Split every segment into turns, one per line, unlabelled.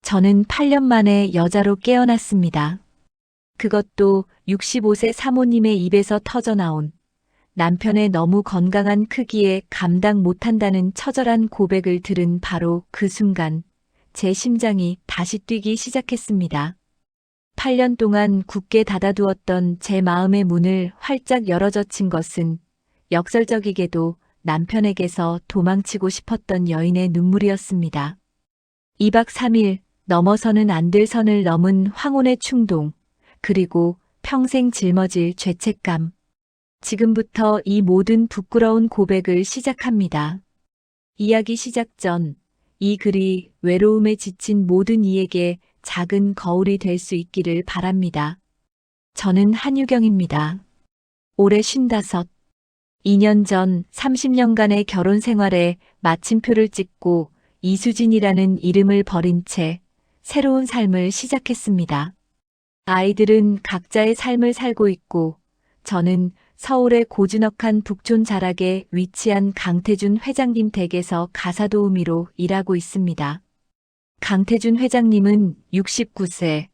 저는 8년 만에 여자로 깨어났습니다. 그것도 65세 사모님의 입에서 터져나온 남편의 너무 건강한 크기에 감당 못한다는 처절한 고백을 들은 바로 그 순간 제 심장이 다시 뛰기 시작했습니다. 8년 동안 굳게 닫아두었던 제 마음의 문을 활짝 열어젖힌 것은 역설적이게도 남편에게서 도망치고 싶었던 여인의 눈물이었습니다. 2박 3일 넘어서는 안 될 선을 넘은 황혼의 충동, 그리고 평생 짊어질 죄책감. 지금부터 이 모든 부끄러운 고백을 시작합니다. 이야기 시작 전, 이 글이 외로움에 지친 모든 이에게 작은 거울이 될 수 있기를 바랍니다. 저는 한유경입니다. 올해 55. 2년 전 30년간의 결혼 생활에 마침표를 찍고 이수진이라는 이름을 버린 채 새로운 삶을 시작했습니다. 아이들은 각자의 삶을 살고 있고 저는 서울의 고즈넉한 북촌 자락에 위치한 강태준 회장님 댁에서 가사도우미로 일하고 있습니다. 강태준 회장님은 69세,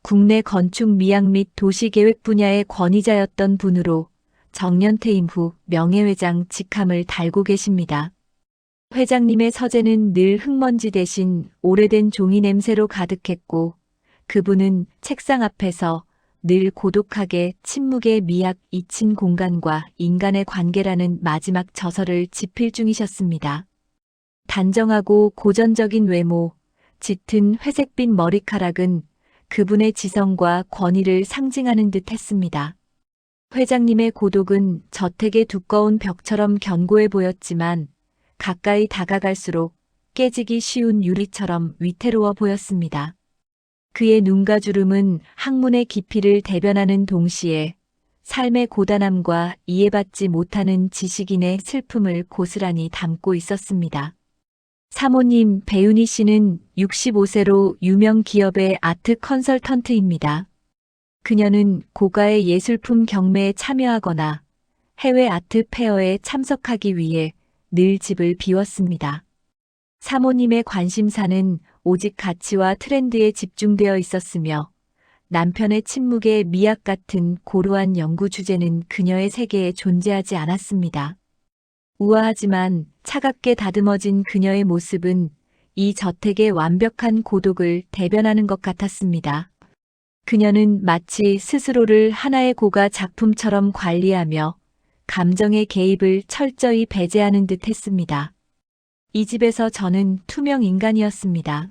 국내 건축 미학 및 도시계획 분야의 권위자였던 분으로 정년퇴임 후 명예회장 직함을 달고 계십니다. 회장님의 서재는 늘 흙먼지 대신 오래된 종이 냄새로 가득했고 그분은 책상 앞에서 늘 고독하게 침묵의 미학 잊힌 공간과 인간의 관계라는 마지막 저서를 집필 중이셨습니다. 단정하고 고전적인 외모, 짙은 회색빛 머리카락은 그분의 지성과 권위를 상징하는 듯 했습니다. 회장님의 고독은 저택의 두꺼운 벽처럼 견고해 보였지만 가까이 다가갈수록 깨지기 쉬운 유리처럼 위태로워 보였습니다. 그의 눈과 주름은 학문의 깊이를 대변하는 동시에 삶의 고단함과 이해받지 못하는 지식인의 슬픔을 고스란히 담고 있었습니다. 사모님 배윤희 씨는 65세로 유명 기업의 아트 컨설턴트입니다. 그녀는 고가의 예술품 경매에 참여하거나 해외 아트 페어에 참석하기 위해 늘 집을 비웠습니다. 사모님의 관심사는 오직 가치와 트렌드에 집중되어 있었으며 남편의 침묵의 미학 같은 고루한 연구 주제는 그녀의 세계에 존재하지 않았습니다. 우아하지만 차갑게 다듬어진 그녀의 모습은 이 저택의 완벽한 고독을 대변하는 것 같았습니다. 그녀는 마치 스스로를 하나의 고가 작품처럼 관리하며 감정의 개입을 철저히 배제하는 듯 했습니다. 이 집에서 저는 투명 인간이었습니다.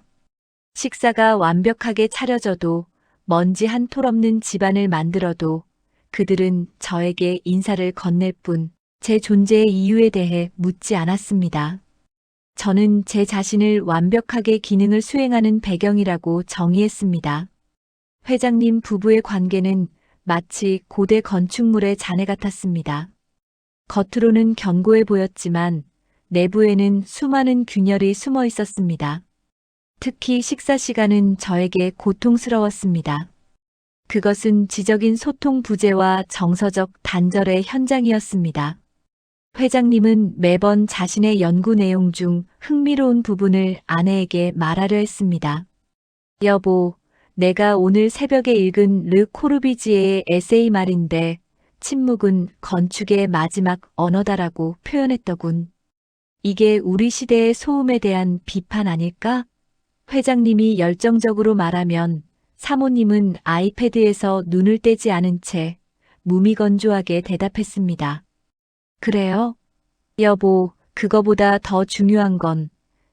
식사가 완벽하게 차려져도 먼지 한 톨 없는 집안을 만들어도 그들은 저에게 인사를 건넬 뿐 제 존재의 이유에 대해 묻지 않았습니다. 저는 제 자신을 완벽하게 기능을 수행하는 배경이라고 정의했습니다. 회장님 부부의 관계는 마치 고대 건축물의 잔해 같았습니다. 겉으로는 견고해 보였지만 내부에는 수많은 균열이 숨어 있었습니다. 특히 식사 시간은 저에게 고통스러웠습니다. 그것은 지적인 소통 부재와 정서적 단절의 현장이었습니다. 회장님은 매번 자신의 연구 내용 중 흥미로운 부분을 아내에게 말하려 했습니다. 여보, 내가 오늘 새벽에 읽은 르 코르비지에의 에세이 말인데 침묵은 건축의 마지막 언어다라고 표현했더군. 이게 우리 시대의 소음에 대한 비판 아닐까? 회장님이 열정적으로 말하면 사모님은 아이패드에서 눈을 떼지 않은 채 무미건조하게 대답했습니다. 그래요? 여보, 그거보다 더 중요한 건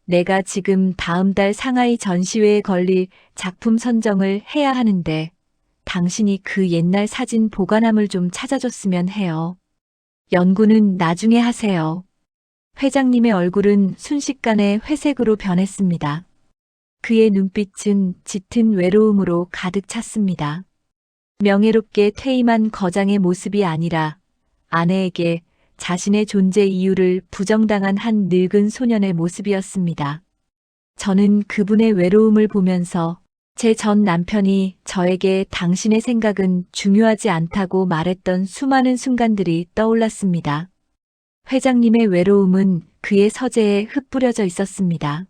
내가 지금 다음 달 상하이 전시회에 걸릴 작품 선정을 해야 하는데 당신이 그 옛날 사진 보관함을 좀 찾아줬으면 해요. 연구는 나중에 하세요. 회장님의 얼굴은 순식간에 회색으로 변했습니다. 그의 눈빛은 짙은 외로움으로 가득 찼습니다. 명예롭게 퇴임한 거장의 모습이 아니라 아내에게 자신의 존재 이유를 부정당한 한 늙은 소년의 모습이었습니다. 저는 그분의 외로움을 보면서 제 전 남편이 저에게 당신의 생각은 중요하지 않다고 말했던 수많은 순간들이 떠올랐습니다. 회장님의 외로움은 그의 서재에 흩뿌려져 있었습니다.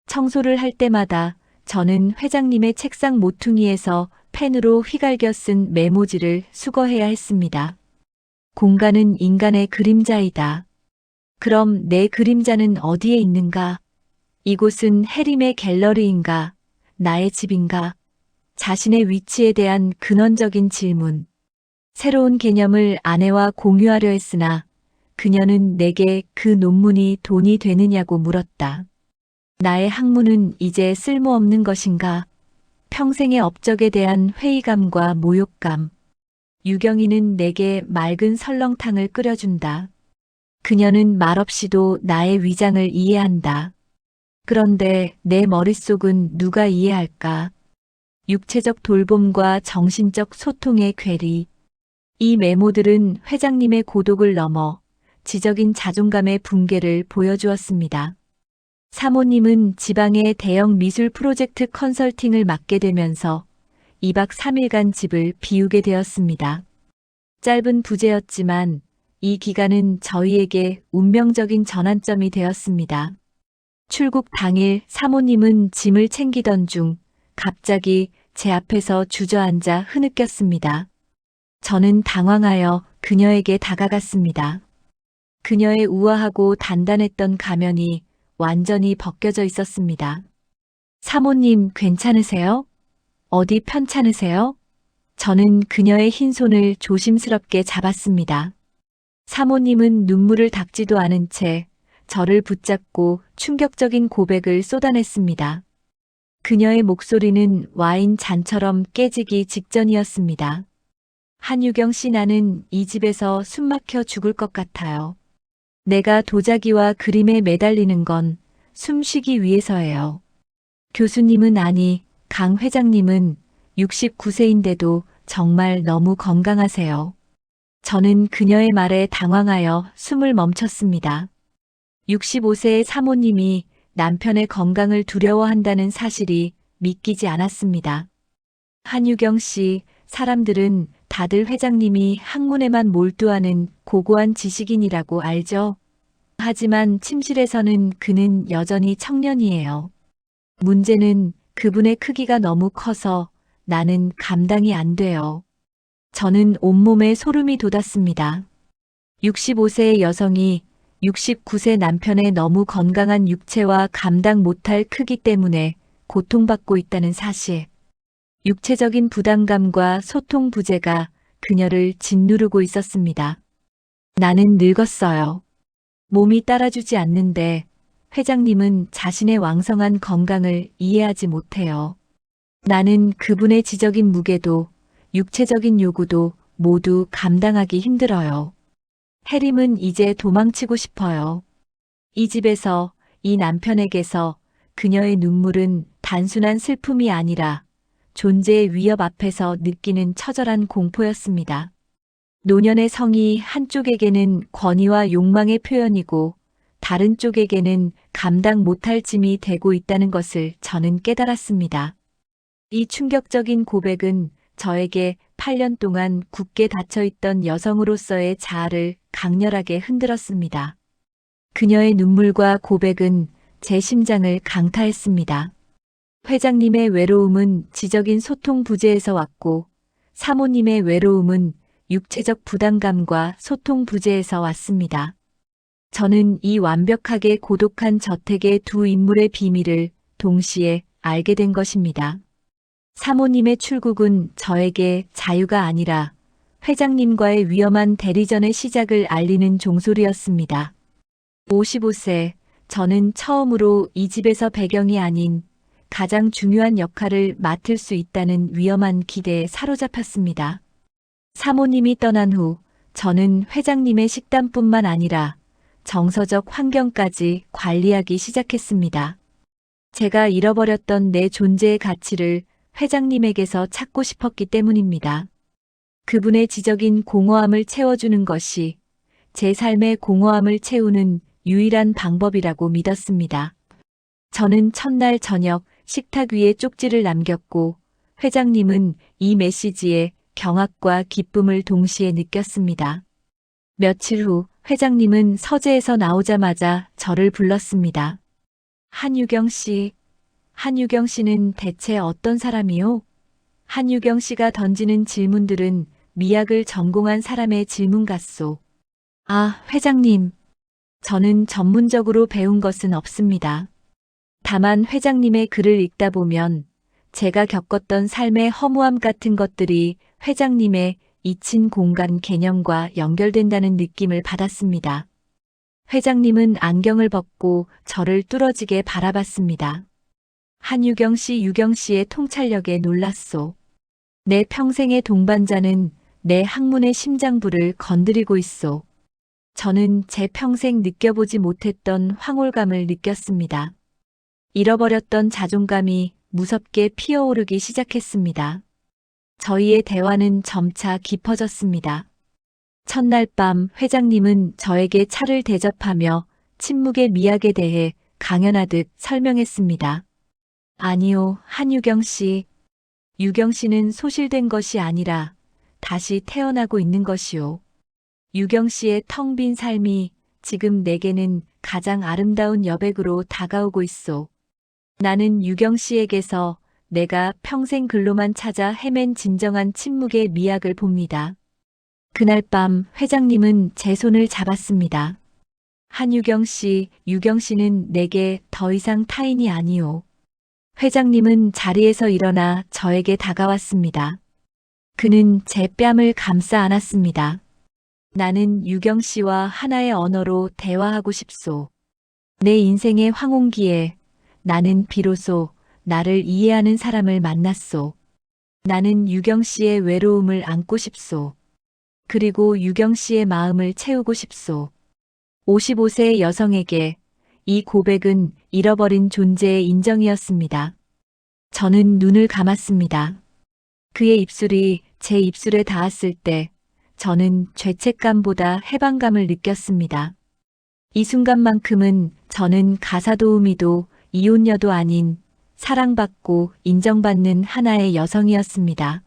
청소를 할 때마다 저는 회장님의 책상 모퉁이에서 펜으로 휘갈겨 쓴 메모지를 수거해야 했습니다. 공간은 인간의 그림자이다. 그럼 내 그림자는 어디에 있는가? 이곳은 해림의 갤러리인가? 나의 집인가? 자신의 위치에 대한 근원적인 질문. 새로운 개념을 아내와 공유하려 했으나 그녀는 내게 그 논문이 돈이 되느냐고 물었다. 나의 학문은 이제 쓸모없는 것인가? 평생의 업적에 대한 회의감과 모욕감. 유경이는 내게 맑은 설렁탕을 끓여준다. 그녀는 말없이도 나의 위장을 이해한다. 그런데 내 머릿속은 누가 이해할까? 육체적 돌봄과 정신적 소통의 괴리. 이 메모들은 회장님의 고독을 넘어 지적인 자존감의 붕괴를 보여주었습니다. 사모님은 지방의 대형 미술 프로젝트 컨설팅을 맡게 되면서 2박 3일간 집을 비우게 되었습니다. 짧은 부재였지만 이 기간은 저희에게 운명적인 전환점이 되었습니다. 출국 당일 사모님은 짐을 챙기던 중 갑자기 제 앞에서 주저앉아 흐느꼈습니다. 저는 당황하여 그녀에게 다가갔습니다. 그녀의 우아하고 단단했던 가면이 완전히 벗겨져 있었습니다. 사모님 괜찮으세요? 어디 편찮으세요? 저는 그녀의 흰 손을 조심스럽게 잡았습니다. 사모님은 눈물을 닦지도 않은 채 저를 붙잡고 충격적인 고백을 쏟아냈습니다. 그녀의 목소리는 와인 잔처럼 깨지기 직전이었습니다. 한유경 씨, 나는 이 집에서 숨막혀 죽을 것 같아요. 내가 도자기와 그림에 매달리는 건 숨쉬기 위해서예요. 교수님은 아니, 강 회장님은 69세인데도 정말 너무 건강하세요. 저는 그녀의 말에 당황하여 숨을 멈췄습니다. 65세의 사모님이 남편의 건강을 두려워한다는 사실이 믿기지 않았습니다. 한유경 씨, 사람들은 다들 회장님이 학문에만 몰두하는 고고한 지식인이라고 알죠? 하지만 침실에서는 그는 여전히 청년이에요. 문제는 그분의 크기가 너무 커서 나는 감당이 안 돼요. 저는 온몸에 소름이 돋았습니다. 65세의 여성이 69세 남편의 너무 건강한 육체와 감당 못할 크기 때문에 고통받고 있다는 사실. 육체적인 부담감과 소통 부재가 그녀를 짓누르고 있었습니다. 나는 늙었어요. 몸이 따라주지 않는데 회장님은 자신의 왕성한 건강을 이해하지 못해요. 나는 그분의 지적인 무게도 육체적인 요구도 모두 감당하기 힘들어요. 해림은 이제 도망치고 싶어요. 이 집에서, 이 남편에게서 그녀의 눈물은 단순한 슬픔이 아니라 존재의 위협 앞에서 느끼는 처절한 공포였습니다. 노년의 성이 한쪽에게는 권위와 욕망의 표현이고 다른 쪽에게는 감당 못할 짐이 되고 있다는 것을 저는 깨달았습니다. 이 충격적인 고백은 저에게 8년 동안 굳게 닫혀있던 여성으로서의 자아를 강렬하게 흔들었습니다. 그녀의 눈물과 고백은 제 심장을 강타했습니다. 회장님의 외로움은 지적인 소통 부재에서 왔고 사모님의 외로움은 육체적 부담감과 소통 부재에서 왔습니다. 저는 이 완벽하게 고독한 저택의 두 인물의 비밀을 동시에 알게 된 것입니다. 사모님의 출국은 저에게 자유가 아니라 회장님과의 위험한 대리전의 시작을 알리는 종소리였습니다. 55세, 저는 처음으로 이 집에서 배경이 아닌 가장 중요한 역할을 맡을 수 있다는 위험한 기대에 사로잡혔습니다. 사모님이 떠난 후 저는 회장님의 식단뿐만 아니라 정서적 환경까지 관리하기 시작했습니다. 제가 잃어버렸던 내 존재의 가치를 회장님에게서 찾고 싶었기 때문입니다. 그분의 지적인 공허함을 채워주는 것이 제 삶의 공허함을 채우는 유일한 방법이라고 믿었습니다. 저는 첫날 저녁 식탁 위에 쪽지를 남겼고 회장님은 이 메시지에 경악과 기쁨을 동시에 느꼈습니다. 며칠 후 회장님은 서재에서 나오자마자 저를 불렀습니다. 한유경 씨, 한유경 씨는 대체 어떤 사람이요? 한유경 씨가 던지는 질문들은 미학을 전공한 사람의 질문 같소. 아, 회장님. 저는 전문적으로 배운 것은 없습니다. 다만 회장님의 글을 읽다 보면 제가 겪었던 삶의 허무함 같은 것들이 회장님의 잊힌 공간 개념과 연결된다는 느낌을 받았습니다. 회장님은 안경을 벗고 저를 뚫어지게 바라봤습니다. 한유경 씨, 유경 씨의 통찰력에 놀랐소. 내 평생의 동반자는 내 학문의 심장부를 건드리고 있소. 저는 제 평생 느껴보지 못했던 황홀감을 느꼈습니다. 잃어버렸던 자존감이 무섭게 피어오르기 시작했습니다. 저희의 대화는 점차 깊어졌습니다. 첫날 밤 회장님은 저에게 차를 대접하며 침묵의 미학에 대해 강연하듯 설명했습니다. 아니요, 한유경 씨. 유경 씨는 소실된 것이 아니라 다시 태어나고 있는 것이요. 유경 씨의 텅 빈 삶이 지금 내게는 가장 아름다운 여백으로 다가오고 있소. 나는 유경 씨에게서 내가 평생 글로만 찾아 헤맨 진정한 침묵의 미학을 봅니다. 그날 밤 회장님은 제 손을 잡았습니다. 한유경 씨, 유경 씨는 내게 더 이상 타인이 아니오. 회장님은 자리에서 일어나 저에게 다가왔습니다. 그는 제 뺨을 감싸 안았습니다. 나는 유경 씨와 하나의 언어로 대화하고 싶소. 내 인생의 황혼기에 나는 비로소 나를 이해하는 사람을 만났소. 나는 유경 씨의 외로움을 안고 싶소. 그리고 유경 씨의 마음을 채우고 싶소. 55세 여성에게 이 고백은 잃어버린 존재의 인정이었습니다. 저는 눈을 감았습니다. 그의 입술이 제 입술에 닿았을 때 저는 죄책감보다 해방감을 느꼈습니다. 이 순간만큼은 저는 가사도우미도 이혼녀도 아닌 사랑받고 인정받는 하나의 여성이었습니다.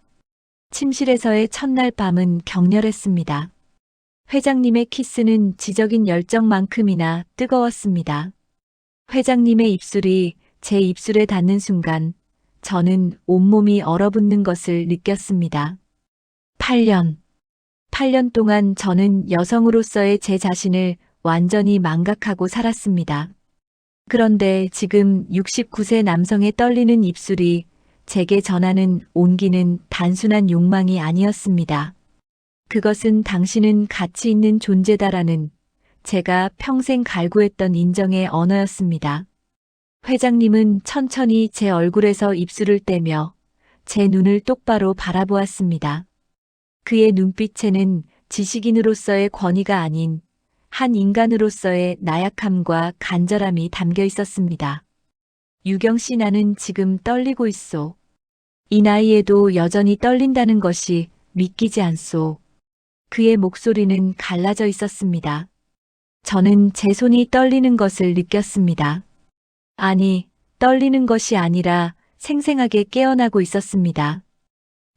침실에서의 첫날 밤은 격렬했습니다. 회장님의 키스는 지적인 열정만큼이나 뜨거웠습니다. 회장님의 입술이 제 입술에 닿는 순간 저는 온몸이 얼어붙는 것을 느꼈습니다. 8년 동안 저는 여성으로서의 제 자신을 완전히 망각하고 살았습니다. 그런데 지금 69세 남성의 떨리는 입술이 제게 전하는 온기는 단순한 욕망이 아니었습니다. 그것은 당신은 가치 있는 존재다라는 제가 평생 갈구했던 인정의 언어였습니다. 회장님은 천천히 제 얼굴에서 입술을 떼며 제 눈을 똑바로 바라보았습니다. 그의 눈빛에는 지식인으로서의 권위가 아닌 한 인간으로서의 나약함과 간절함이 담겨 있었습니다. 유경 씨, 나는 지금 떨리고 있소. 이 나이에도 여전히 떨린다는 것이 믿기지 않소. 그의 목소리는 갈라져 있었습니다. 저는 제 손이 떨리는 것을 느꼈습니다. 아니, 떨리는 것이 아니라 생생하게 깨어나고 있었습니다.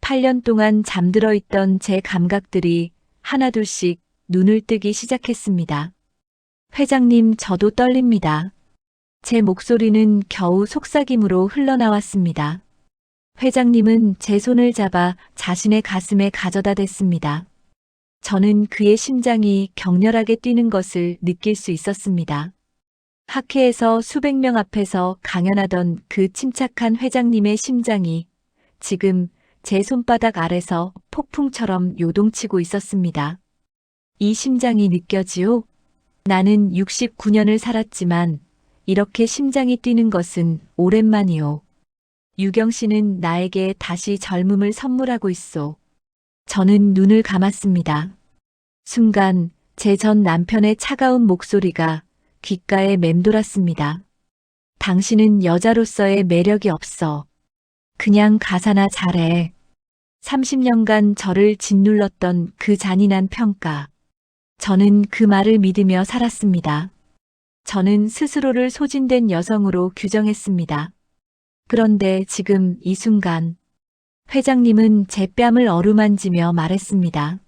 8년 동안 잠들어 있던 제 감각들이 하나둘씩 눈을 뜨기 시작했습니다. 회장님, 저도 떨립니다. 제 목소리는 겨우 속삭임으로 흘러나왔습니다. 회장님은 제 손을 잡아 자신의 가슴에 가져다 댔습니다. 저는 그의 심장이 격렬하게 뛰는 것을 느낄 수 있었습니다. 학회에서 수백 명 앞에서 강연하던 그 침착한 회장님의 심장이 지금 제 손바닥 아래서 폭풍처럼 요동치고 있었습니다. 이 심장이 느껴지오? 나는 69년을 살았지만 이렇게 심장이 뛰는 것은 오랜만이오. 유경 씨는 나에게 다시 젊음을 선물하고 있소. 저는 눈을 감았습니다. 순간 제 전 남편의 차가운 목소리가 귓가에 맴돌았습니다. 당신은 여자로서의 매력이 없어. 그냥 가사나 잘해. 30년간 저를 짓눌렀던 그 잔인한 평가. 저는 그 말을 믿으며 살았습니다. 저는 스스로를 소진된 여성으로 규정했습니다. 그런데 지금 이 순간 회장님은 제 뺨을 어루만지며 말했습니다.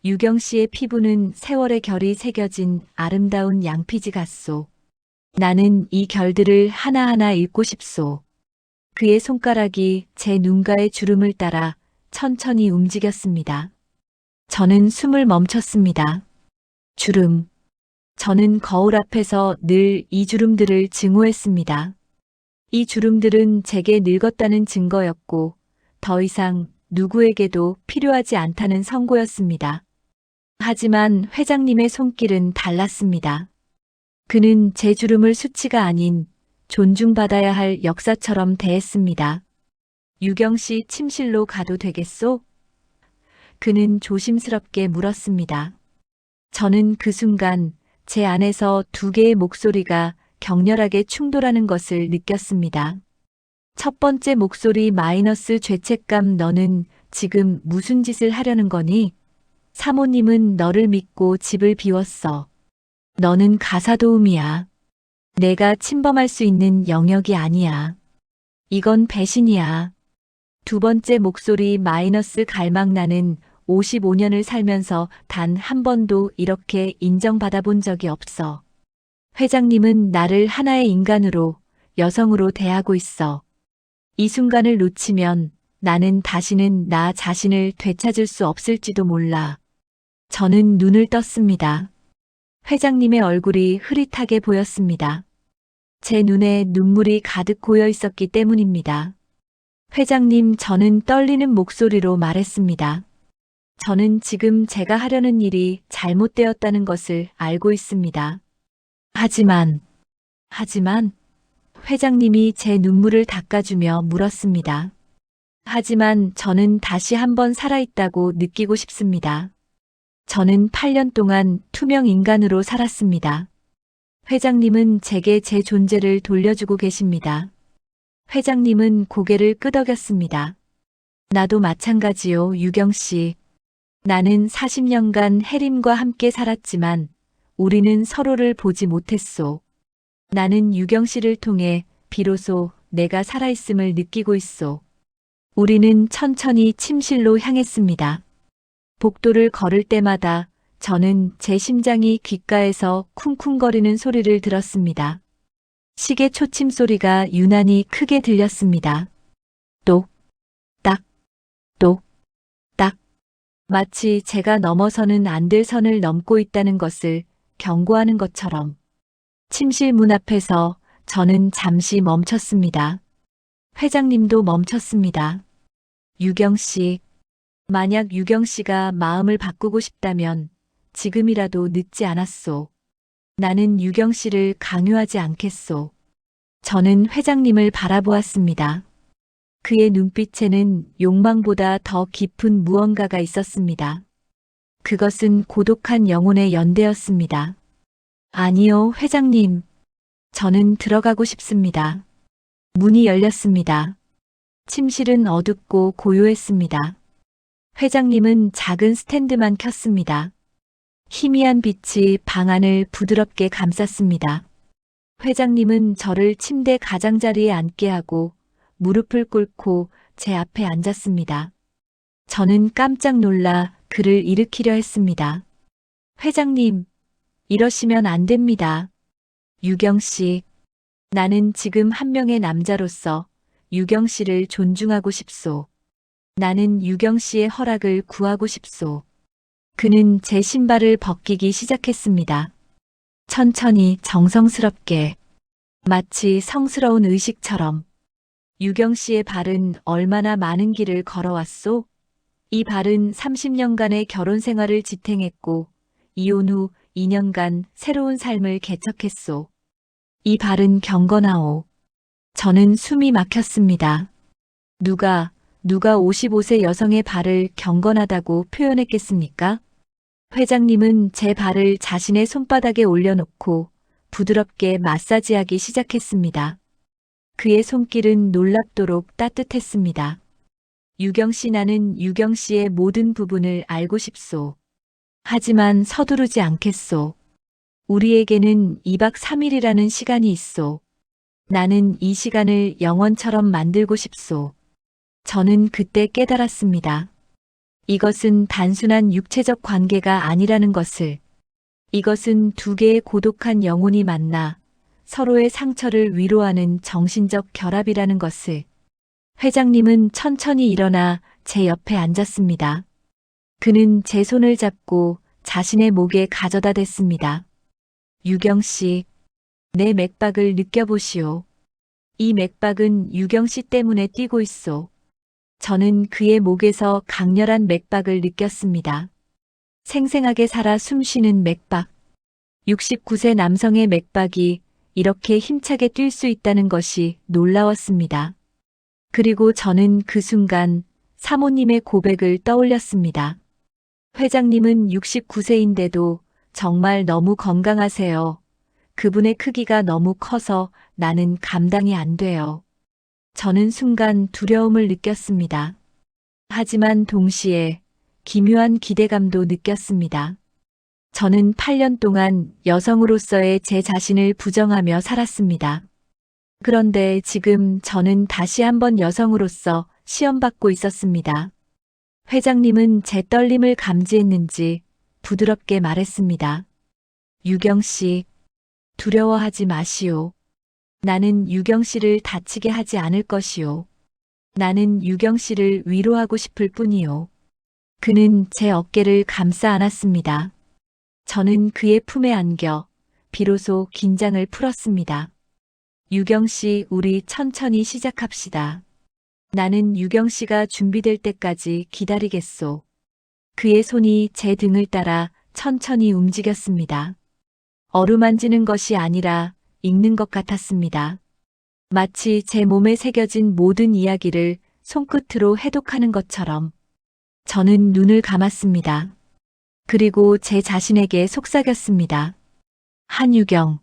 유경 씨의 피부는 세월의 결이 새겨진 아름다운 양피지 같소. 나는 이 결들을 하나하나 읽고 싶소. 그의 손가락이 제 눈가의 주름을 따라 천천히 움직였습니다. 저는 숨을 멈췄습니다. 주름. 저는 거울 앞에서 늘 이 주름들을 증오했습니다. 이 주름들은 제게 늙었다는 증거였고 더 이상 누구에게도 필요하지 않다는 선고였습니다. 하지만 회장님의 손길은 달랐습니다. 그는 제 주름을 수치가 아닌 존중받아야 할 역사처럼 대했습니다. 유경 씨 침실로 가도 되겠소? 그는 조심스럽게 물었습니다. 저는 그 순간 제 안에서 두 개의 목소리가 격렬하게 충돌하는 것을 느꼈습니다. 첫 번째 목소리 마이너스 죄책감 너는 지금 무슨 짓을 하려는 거니? 사모님은 너를 믿고 집을 비웠어. 너는 가사도우미야. 내가 침범할 수 있는 영역이 아니야. 이건 배신이야. 두 번째 목소리 마이너스 갈망 나는 55년을 살면서 단 한 번도 이렇게 인정받아 본 적이 없어. 회장님은 나를 하나의 인간으로, 여성으로 대하고 있어. 이 순간을 놓치면 나는 다시는 나 자신을 되찾을 수 없을지도 몰라. 저는 눈을 떴습니다. 회장님의 얼굴이 흐릿하게 보였습니다. 제 눈에 눈물이 가득 고여 있었기 때문입니다. 회장님, 저는 떨리는 목소리로 말했습니다. 저는 지금 제가 하려는 일이 잘못되었다는 것을 알고 있습니다. 하지만 회장님이 제 눈물을 닦아주며 물었습니다. 하지만 저는 다시 한번 살아있다고 느끼고 싶습니다. 저는 8년 동안 투명 인간으로 살았습니다. 회장님은 제게 제 존재를 돌려주고 계십니다. 회장님은 고개를 끄덕였습니다. 나도 마찬가지요, 유경 씨. 나는 40년간 혜림과 함께 살았지만 우리는 서로를 보지 못했소. 나는 유경 씨를 통해 비로소 내가 살아있음을 느끼고 있소. 우리는 천천히 침실로 향했습니다. 복도를 걸을 때마다 저는 제 심장이 귓가에서 쿵쿵거리는 소리를 들었습니다. 시계 초침 소리가 유난히 크게 들렸습니다. 똑, 딱, 똑, 딱. 마치 제가 넘어서는 안 될 선을 넘고 있다는 것을 경고하는 것처럼. 침실 문 앞에서 저는 잠시 멈췄습니다. 회장님도 멈췄습니다. 유경 씨, 만약 유경 씨가 마음을 바꾸고 싶다면 지금이라도 늦지 않았소. 나는 유경 씨를 강요하지 않겠소. 저는 회장님을 바라보았습니다. 그의 눈빛에는 욕망보다 더 깊은 무언가가 있었습니다. 그것은 고독한 영혼의 연대였습니다. 아니요, 회장님. 저는 들어가고 싶습니다. 문이 열렸습니다. 침실은 어둡고 고요했습니다. 회장님은 작은 스탠드만 켰습니다. 희미한 빛이 방 안을 부드럽게 감쌌습니다. 회장님은 저를 침대 가장자리에 앉게 하고 무릎을 꿇고 제 앞에 앉았습니다. 저는 깜짝 놀라 그를 일으키려 했습니다. 회장님, 이러시면 안 됩니다. 유경 씨, 나는 지금 한 명의 남자로서 유경 씨를 존중하고 싶소. 나는 유경 씨의 허락을 구하고 싶소. 그는 제 신발을 벗기기 시작했습니다. 천천히 정성스럽게, 마치 성스러운 의식처럼. 유경 씨의 발은 얼마나 많은 길을 걸어왔소? 이 발은 30년간의 결혼 생활을 지탱했고 이혼 후 2년간 새로운 삶을 개척했소. 이 발은 경건하오. 저는 숨이 막혔습니다. 누가 55세 여성의 발을 경건하다고 표현했겠습니까? 회장님은 제 발을 자신의 손바닥에 올려놓고 부드럽게 마사지하기 시작했습니다. 그의 손길은 놀랍도록 따뜻했습니다. 유경 씨, 나는 유경 씨의 모든 부분을 알고 싶소. 하지만 서두르지 않겠소. 우리에게는 2박 3일이라는 시간이 있소. 나는 이 시간을 영원처럼 만들고 싶소. 저는 그때 깨달았습니다. 이것은 단순한 육체적 관계가 아니라는 것을. 이것은 두 개의 고독한 영혼이 만나 서로의 상처를 위로하는 정신적 결합이라는 것을. 회장님은 천천히 일어나 제 옆에 앉았습니다. 그는 제 손을 잡고 자신의 목에 가져다 댔습니다. 유경 씨, 내 맥박을 느껴보시오. 이 맥박은 유경 씨 때문에 뛰고 있소. 저는 그의 목에서 강렬한 맥박을 느꼈습니다. 생생하게 살아 숨쉬는 맥박. 69세 남성의 맥박이 이렇게 힘차게 뛸 수 있다는 것이 놀라웠습니다. 그리고 저는 그 순간 사모님의 고백을 떠올렸습니다. 회장님은 69세인데도 정말 너무 건강하세요. 그분의 크기가 너무 커서 나는 감당이 안 돼요. 저는 순간 두려움을 느꼈습니다. 하지만 동시에 기묘한 기대감도 느꼈습니다. 저는 8년 동안 여성으로서의 제 자신을 부정하며 살았습니다. 그런데 지금 저는 다시 한번 여성으로서 시험받고 있었습니다. 회장님은 제 떨림을 감지했는지 부드럽게 말했습니다. 유경 씨, 두려워하지 마시오. 나는 유경 씨를 다치게 하지 않을 것이오. 나는 유경 씨를 위로하고 싶을 뿐이오. 그는 제 어깨를 감싸 안았습니다. 저는 그의 품에 안겨 비로소 긴장을 풀었습니다. 유경 씨, 우리 천천히 시작합시다. 나는 유경 씨가 준비될 때까지 기다리겠소. 그의 손이 제 등을 따라 천천히 움직였습니다. 어루만지는 것이 아니라 읽는 것 같았습니다. 마치 제 몸에 새겨진 모든 이야기를 손끝으로 해독하는 것처럼. 저는 눈을 감았습니다. 그리고 제 자신에게 속삭였습니다. 한유경,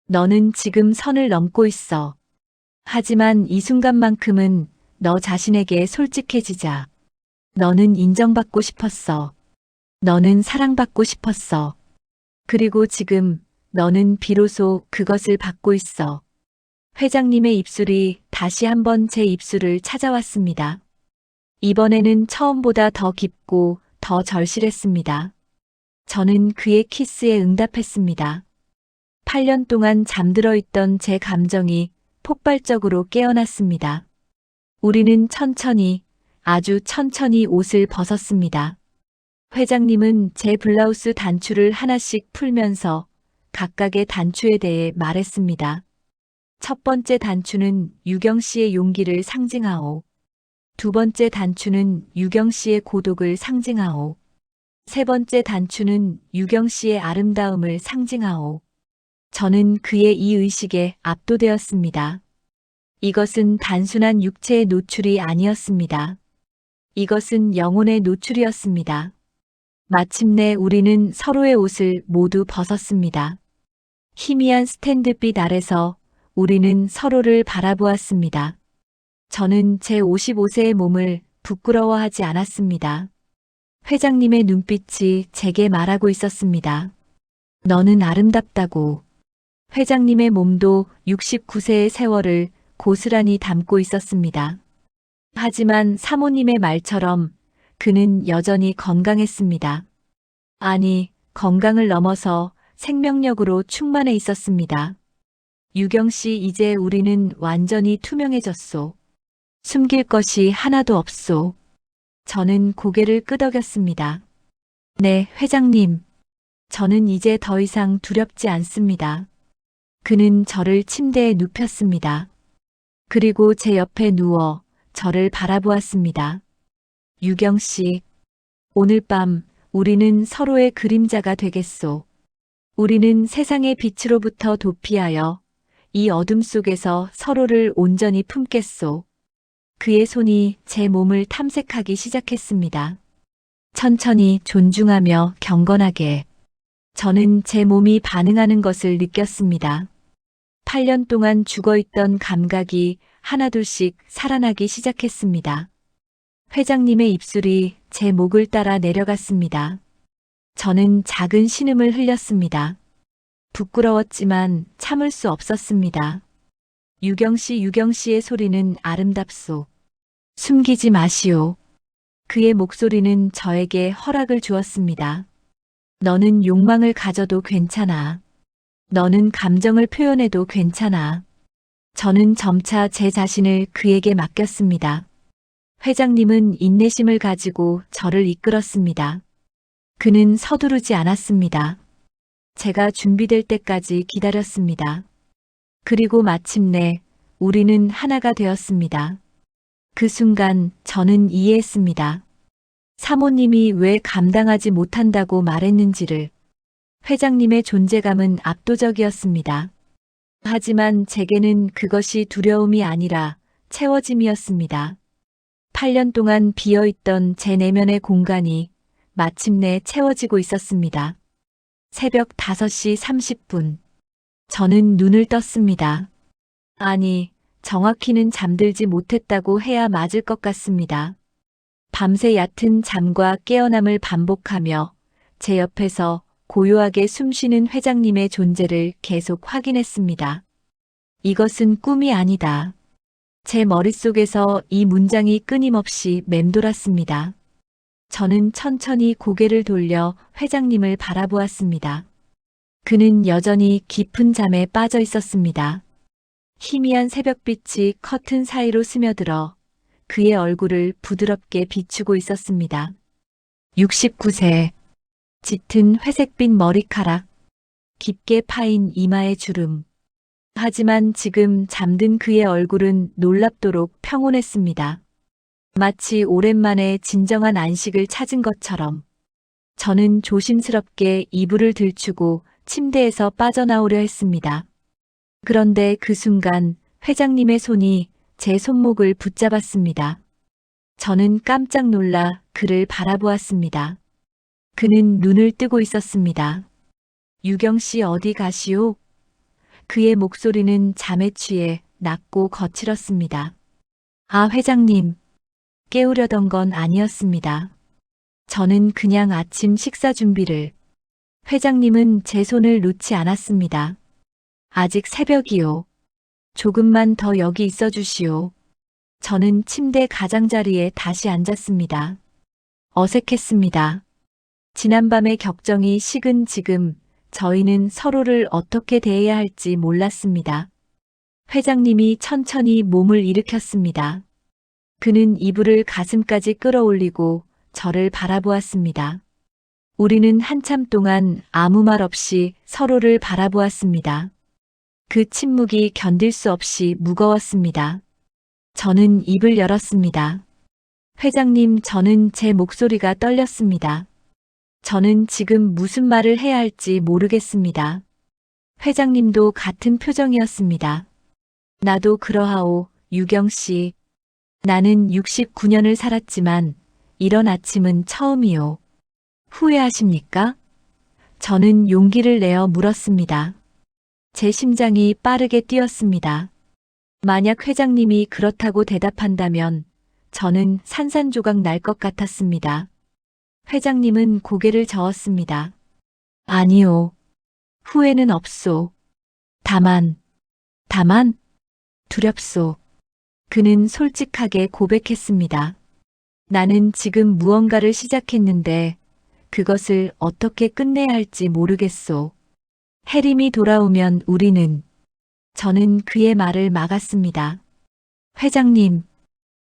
너는 지금 선을 넘고 있어. 하지만 이 순간만큼은 너 자신에게 솔직해지자. 너는 인정받고 싶었어. 너는 사랑받고 싶었어. 그리고 지금 너는 비로소 그것을 받고 있어. 회장님의 입술이 다시 한번 제 입술을 찾아왔습니다. 이번에는 처음보다 더 깊고 더 절실했습니다. 저는 그의 키스에 응답했습니다. 8년 동안 잠들어 있던 제 감정이 폭발적으로 깨어났습니다. 우리는 천천히, 아주 천천히 옷을 벗었습니다. 회장님은 제 블라우스 단추를 하나씩 풀면서 각각의 단추에 대해 말했습니다. 첫 번째 단추는 유경 씨의 용기를 상징하오. 두 번째 단추는 유경 씨의 고독을 상징하오. 세 번째 단추는 유경 씨의 아름다움을 상징하오. 저는 그의 이 의식에 압도되었습니다. 이것은 단순한 육체의 노출이 아니었습니다. 이것은 영혼의 노출이었습니다. 마침내 우리는 서로의 옷을 모두 벗었습니다. 희미한 스탠드빛 아래서 우리는 서로를 바라보았습니다. 저는 제 55세의 몸을 부끄러워하지 않았습니다. 회장님의 눈빛이 제게 말하고 있었습니다. 너는 아름답다고. 회장님의 몸도 69세의 세월을 고스란히 담고 있었습니다. 하지만 사모님의 말처럼 그는 여전히 건강했습니다. 아니, 건강을 넘어서 생명력으로 충만해 있었습니다. 유경 씨, 이제 우리는 완전히 투명해졌소. 숨길 것이 하나도 없소. 저는 고개를 끄덕였습니다. 네, 회장님. 저는 이제 더 이상 두렵지 않습니다. 그는 저를 침대에 눕혔습니다. 그리고 제 옆에 누워 저를 바라보았습니다. 유경 씨, 오늘 밤 우리는 서로의 그림자가 되겠소. 우리는 세상의 빛으로부터 도피하여 이 어둠 속에서 서로를 온전히 품겠소. 그의 손이 제 몸을 탐색하기 시작했습니다. 천천히, 존중하며 경건하게. 저는 제 몸이 반응하는 것을 느꼈습니다. 8년 동안 죽어있던 감각이 하나둘씩 살아나기 시작했습니다. 회장님의 입술이 제 목을 따라 내려갔습니다. 저는 작은 신음을 흘렸습니다. 부끄러웠지만 참을 수 없었습니다. 유경 씨의 소리는 아름답소. 숨기지 마시오. 그의 목소리는 저에게 허락을 주었습니다. 너는 욕망을 가져도 괜찮아. 너는 감정을 표현해도 괜찮아. 저는 점차 제 자신을 그에게 맡겼습니다. 회장님은 인내심을 가지고 저를 이끌었습니다. 그는 서두르지 않았습니다. 제가 준비될 때까지 기다렸습니다. 그리고 마침내 우리는 하나가 되었습니다. 그 순간 저는 이해했습니다. 사모님이 왜 감당하지 못한다고 말했는지를. 회장님의 존재감은 압도적이었습니다. 하지만 제게는 그것이 두려움이 아니라 채워짐이었습니다. 8년 동안 비어있던 제 내면의 공간이 마침내 채워지고 있었습니다. 새벽 5시 30분. 저는 눈을 떴습니다. 아니, 정확히는 잠들지 못했다고 해야 맞을 것 같습니다. 밤새 얕은 잠과 깨어남을 반복하며 제 옆에서 고요하게 숨쉬는 회장님의 존재를 계속 확인했습니다. 이것은 꿈이 아니다. 제 머릿속에서 이 문장이 끊임없이 맴돌았습니다. 저는 천천히 고개를 돌려 회장님을 바라보았습니다. 그는 여전히 깊은 잠에 빠져 있었습니다. 희미한 새벽빛이 커튼 사이로 스며들어 그의 얼굴을 부드럽게 비추고 있었습니다. 69세. 짙은 회색빛 머리카락, 깊게 파인 이마의 주름. 하지만 지금 잠든 그의 얼굴은 놀랍도록 평온했습니다. 마치 오랜만에 진정한 안식을 찾은 것처럼. 저는 조심스럽게 이불을 들추고 침대에서 빠져나오려 했습니다. 그런데 그 순간 회장님의 손이 제 손목을 붙잡았습니다. 저는 깜짝 놀라 그를 바라보았습니다. 그는 눈을 뜨고 있었습니다. 유경 씨 어디 가시오? 그의 목소리는 잠에 취해 낮고 거칠었습니다. 아, 회장님. 깨우려던 건 아니었습니다. 저는 그냥 아침 식사 준비를. 회장님은 제 손을 놓지 않았습니다. 아직 새벽이요. 조금만 더 여기 있어 주시오. 저는 침대 가장자리에 다시 앉았습니다. 어색했습니다. 지난밤의 격정이 식은 지금 저희는 서로를 어떻게 대해야 할지 몰랐습니다. 회장님이 천천히 몸을 일으켰습니다. 그는 이불을 가슴까지 끌어올리고 저를 바라보았습니다. 우리는 한참 동안 아무 말 없이 서로를 바라보았습니다. 그 침묵이 견딜 수 없이 무거웠습니다. 저는 입을 열었습니다. 회장님, 저는 제 목소리가 떨렸습니다. 저는 지금 무슨 말을 해야 할지 모르겠습니다. 회장님도 같은 표정이었습니다. 나도 그러하오, 유경 씨. 나는 69년을 살았지만 이런 아침은 처음이요. 후회하십니까? 저는 용기를 내어 물었습니다. 제 심장이 빠르게 뛰었습니다. 만약 회장님이 그렇다고 대답한다면 저는 산산조각 날 것 같았습니다. 회장님은 고개를 저었습니다. 아니요. 후회는 없소. 다만 두렵소. 그는 솔직하게 고백했습니다. 나는 지금 무언가를 시작했는데 그것을 어떻게 끝내야 할지 모르겠소. 해림이 돌아오면 우리는. 저는 그의 말을 막았습니다. 회장님,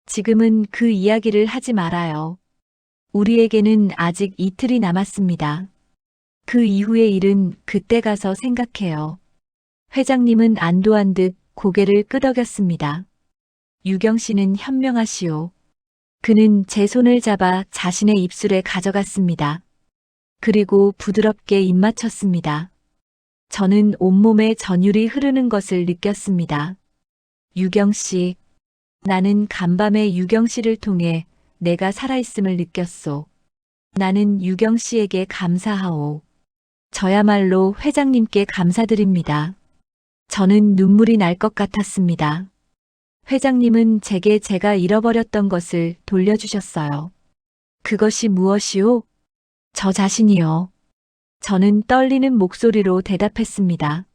지금은 그 이야기를 하지 말아요. 우리에게는 아직 이틀이 남았습니다. 그 이후의 일은 그때 가서 생각해요. 회장님은 안도한 듯 고개를 끄덕였습니다. 유경 씨는 현명하시오. 그는 제 손을 잡아 자신의 입술에 가져갔습니다. 그리고 부드럽게 입맞췄습니다. 저는 온몸에 전율이 흐르는 것을 느꼈습니다. 유경 씨. 나는 간밤에 유경 씨를 통해 내가 살아있음을 느꼈소. 나는 유경 씨에게 감사하오. 저야말로 회장님께 감사드립니다. 저는 눈물이 날 것 같았습니다. 회장님은 제게 제가 잃어버렸던 것을 돌려주셨어요. 그것이 무엇이오? 저 자신이요. 저는 떨리는 목소리로 대답했습니다.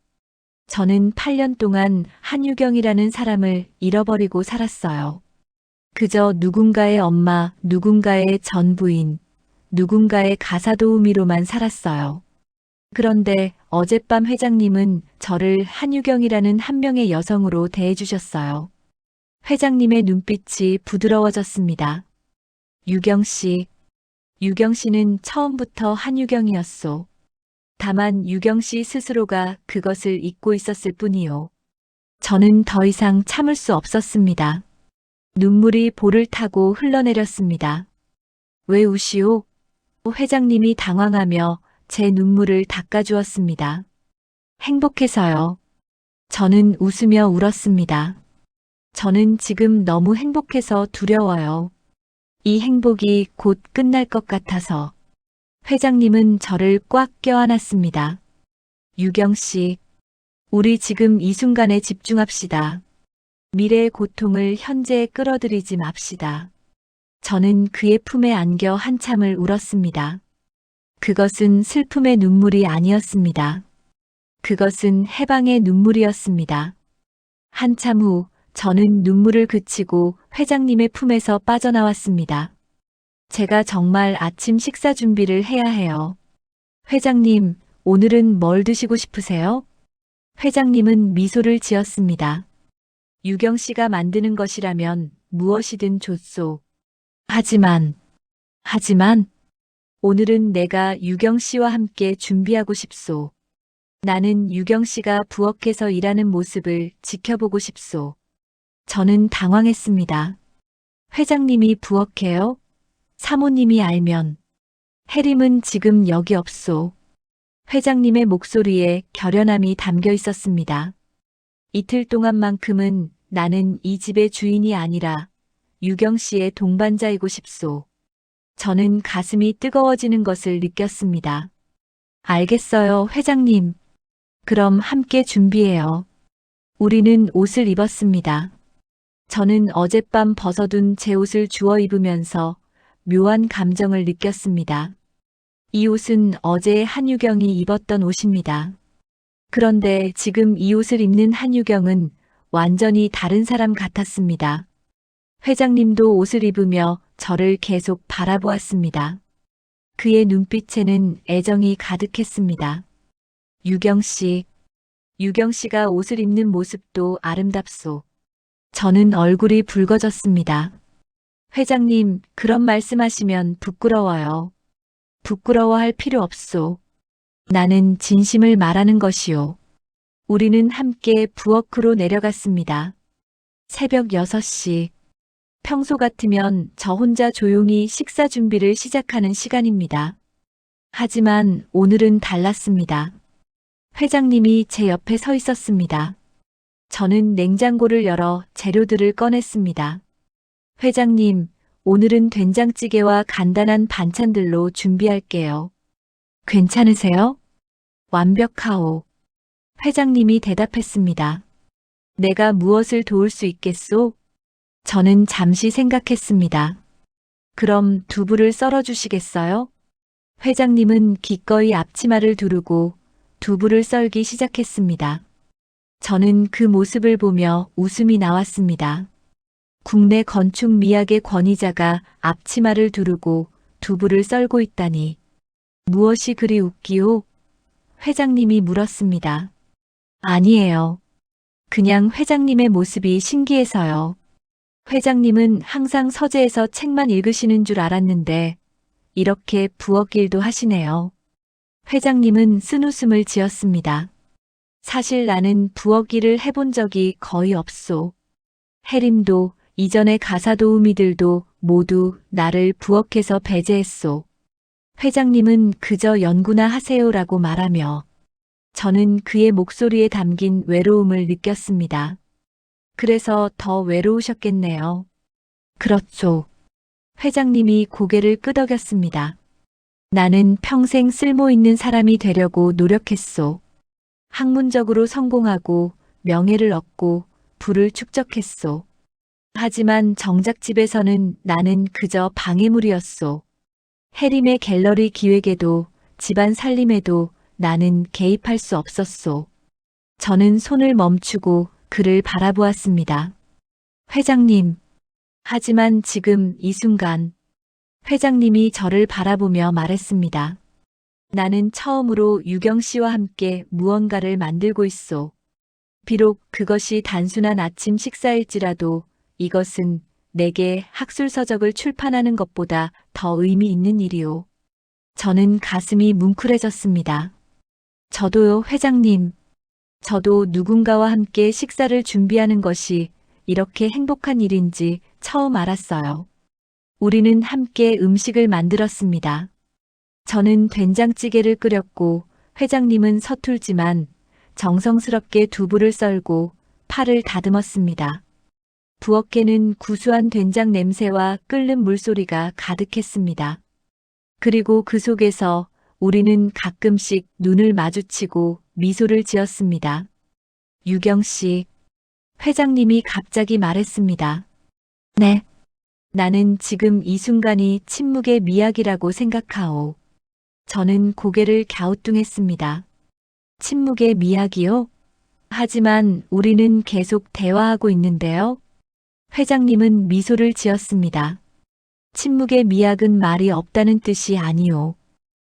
저는 8년 동안 한유경이라는 사람을 잃어버리고 살았어요. 그저 누군가의 엄마, 누군가의 전 부인, 누군가의 가사도우미로만 살았어요. 그런데 어젯밤 회장님은 저를 한유경이라는 한 명의 여성으로 대해주셨어요. 회장님의 눈빛이 부드러워졌습니다. 유경 씨. 유경 씨는 처음부터 한유경이었소. 다만 유경 씨 스스로가 그것을 잊고 있었을 뿐이요. 저는 더 이상 참을 수 없었습니다. 눈물이 볼을 타고 흘러내렸습니다. 왜 우시오? 회장님이 당황하며 제 눈물을 닦아주었습니다. 행복해서요. 저는 웃으며 울었습니다. 저는 지금 너무 행복해서 두려워요. 이 행복이 곧 끝날 것 같아서. 회장님은 저를 꽉 껴안았습니다. 유경 씨, 우리 지금 이 순간에 집중합시다. 미래의 고통을 현재에 끌어들이지 맙시다. 저는 그의 품에 안겨 한참을 울었습니다. 그것은 슬픔의 눈물이 아니었습니다. 그것은 해방의 눈물이었습니다. 한참 후 저는 눈물을 그치고 회장님의 품에서 빠져나왔습니다. 제가 정말 아침 식사 준비를 해야 해요. 회장님, 오늘은 뭘 드시고 싶으세요? 회장님은 미소를 지었습니다. 유경 씨가 만드는 것이라면 무엇이든 좋소. 하지만, 오늘은 내가 유경 씨와 함께 준비하고 싶소. 나는 유경 씨가 부엌에서 일하는 모습을 지켜보고 싶소. 저는 당황했습니다. 회장님이 부엌에요? 사모님이 알면. 해림은 지금 여기 없소. 회장님의 목소리에 결연함이 담겨 있었습니다. 이틀 동안만큼은 나는 이 집의 주인이 아니라 유경 씨의 동반자이고 싶소. 저는 가슴이 뜨거워지는 것을 느꼈습니다. 알겠어요, 회장님. 그럼 함께 준비해요. 우리는 옷을 입었습니다. 저는 어젯밤 벗어둔 제 옷을 주워 입으면서 묘한 감정을 느꼈습니다. 이 옷은 어제 한유경이 입었던 옷입니다. 그런데 지금 이 옷을 입는 한유경은 완전히 다른 사람 같았습니다. 회장님도 옷을 입으며 저를 계속 바라보았습니다. 그의 눈빛에는 애정이 가득했습니다. 유경 씨가 옷을 입는 모습도 아름답소. 저는 얼굴이 붉어졌습니다. 회장님, 그런 말씀하시면 부끄러워요. 부끄러워할 필요 없소. 나는 진심을 말하는 것이요. 우리는 함께 부엌으로 내려갔습니다. 새벽 6시. 평소 같으면 저 혼자 조용히 식사 준비를 시작하는 시간입니다. 하지만 오늘은 달랐습니다. 회장님이 제 옆에 서 있었습니다. 저는 냉장고를 열어 재료들을 꺼냈습니다. 회장님, 오늘은 된장찌개와 간단한 반찬들로 준비할게요. 괜찮으세요? 완벽하오. 회장님이 대답했습니다. 내가 무엇을 도울 수 있겠소? 저는 잠시 생각했습니다. 그럼 두부를 썰어 주시겠어요? 회장님은 기꺼이 앞치마를 두르고 두부를 썰기 시작했습니다. 저는 그 모습을 보며 웃음이 나왔습니다. 국내 건축 미학의 권위자가 앞치마를 두르고 두부를 썰고 있다니. 무엇이 그리 웃기오? 회장님이 물었습니다. 아니에요. 그냥 회장님의 모습이 신기해서요. 회장님은 항상 서재에서 책만 읽으시는 줄 알았는데 이렇게 부엌 일도 하시네요. 회장님은 쓴웃음을 지었습니다. 사실 나는 부엌 일을 해본 적이 거의 없소. 해림도 이전의 가사 도우미들도 모두 나를 부엌에서 배제했소. 회장님은 그저 연구나 하세요라고 말하며 저는 그의 목소리에 담긴 외로움을 느꼈습니다. 그래서 더 외로우셨겠네요. 그렇죠. 회장님이 고개를 끄덕였습니다. 나는 평생 쓸모 있는 사람이 되려고 노력했소. 학문적으로 성공하고 명예를 얻고 부를 축적했소. 하지만 정작 집에서는 나는 그저 방해물이었소. 해림의 갤러리 기획에도 집안 살림에도 나는 개입할 수 없었소. 저는 손을 멈추고 그를 바라보았습니다. 회장님. 하지만 지금 이 순간 회장님이 저를 바라보며 말했습니다. 나는 처음으로 유경 씨와 함께 무언가를 만들고 있소. 비록 그것이 단순한 아침 식사일지라도 이것은 내게 학술서적을 출판하는 것보다 더 의미 있는 일이오. 저는 가슴이 뭉클해졌습니다. 저도요, 회장님. 저도 누군가와 함께 식사를 준비하는 것이 이렇게 행복한 일인지 처음 알았어요. 우리는 함께 음식을 만들었습니다. 저는 된장찌개를 끓였고 회장님은 서툴지만 정성스럽게 두부를 썰고 파를 다듬었습니다. 부엌에는 구수한 된장 냄새와 끓는 물소리가 가득했습니다. 그리고 그 속에서 우리는 가끔씩 눈을 마주치고 미소를 지었습니다. 유경 씨, 회장님이 갑자기 말했습니다. 네. 나는 지금 이 순간이 침묵의 미학이라고 생각하오. 저는 고개를 갸우뚱했습니다. 침묵의 미학이요? 하지만 우리는 계속 대화하고 있는데요. 회장님은 미소를 지었습니다. 침묵의 미학은 말이 없다는 뜻이 아니오.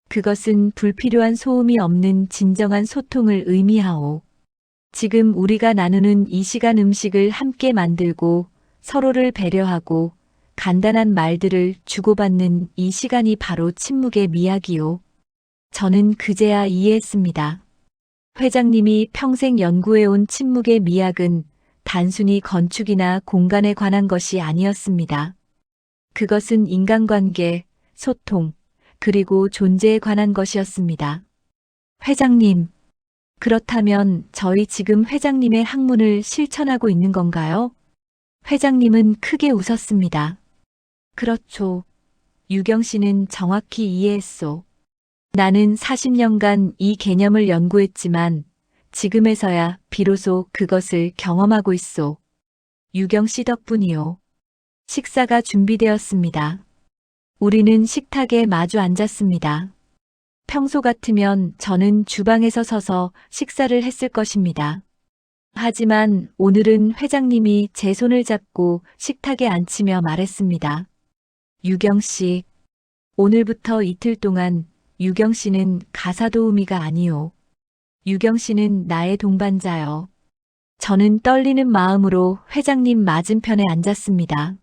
그것은 불필요한 소음이 없는 진정한 소통을 의미하오. 지금 우리가 나누는 이 시간 음식을 함께 만들고 서로를 배려하고 간단한 말들을 주고받는 이 시간이 바로 침묵의 미학이요. 저는 그제야 이해했습니다. 회장님이 평생 연구해온 침묵의 미학은 단순히 건축이나 공간에 관한 것이 아니었습니다. 그것은 인간관계, 소통, 그리고 존재에 관한 것이었습니다. 회장님, 그렇다면 저희 지금 회장님의 학문을 실천하고 있는 건가요? 회장님은 크게 웃었습니다. 그렇죠. 유경 씨는 정확히 이해했소. 나는 40년간 이 개념을 연구했지만 지금에서야 비로소 그것을 경험하고 있소. 유경 씨 덕분이요. 식사가 준비되었습니다. 우리는 식탁에 마주 앉았습니다. 평소 같으면 저는 주방에서 서서 식사를 했을 것입니다. 하지만 오늘은 회장님이 제 손을 잡고 식탁에 앉히며 말했습니다. 유경 씨, 오늘부터 이틀 동안 유경 씨는 가사도우미가 아니오. 유경 씨는 나의 동반자요. 저는 떨리는 마음으로 회장님 맞은편에 앉았습니다.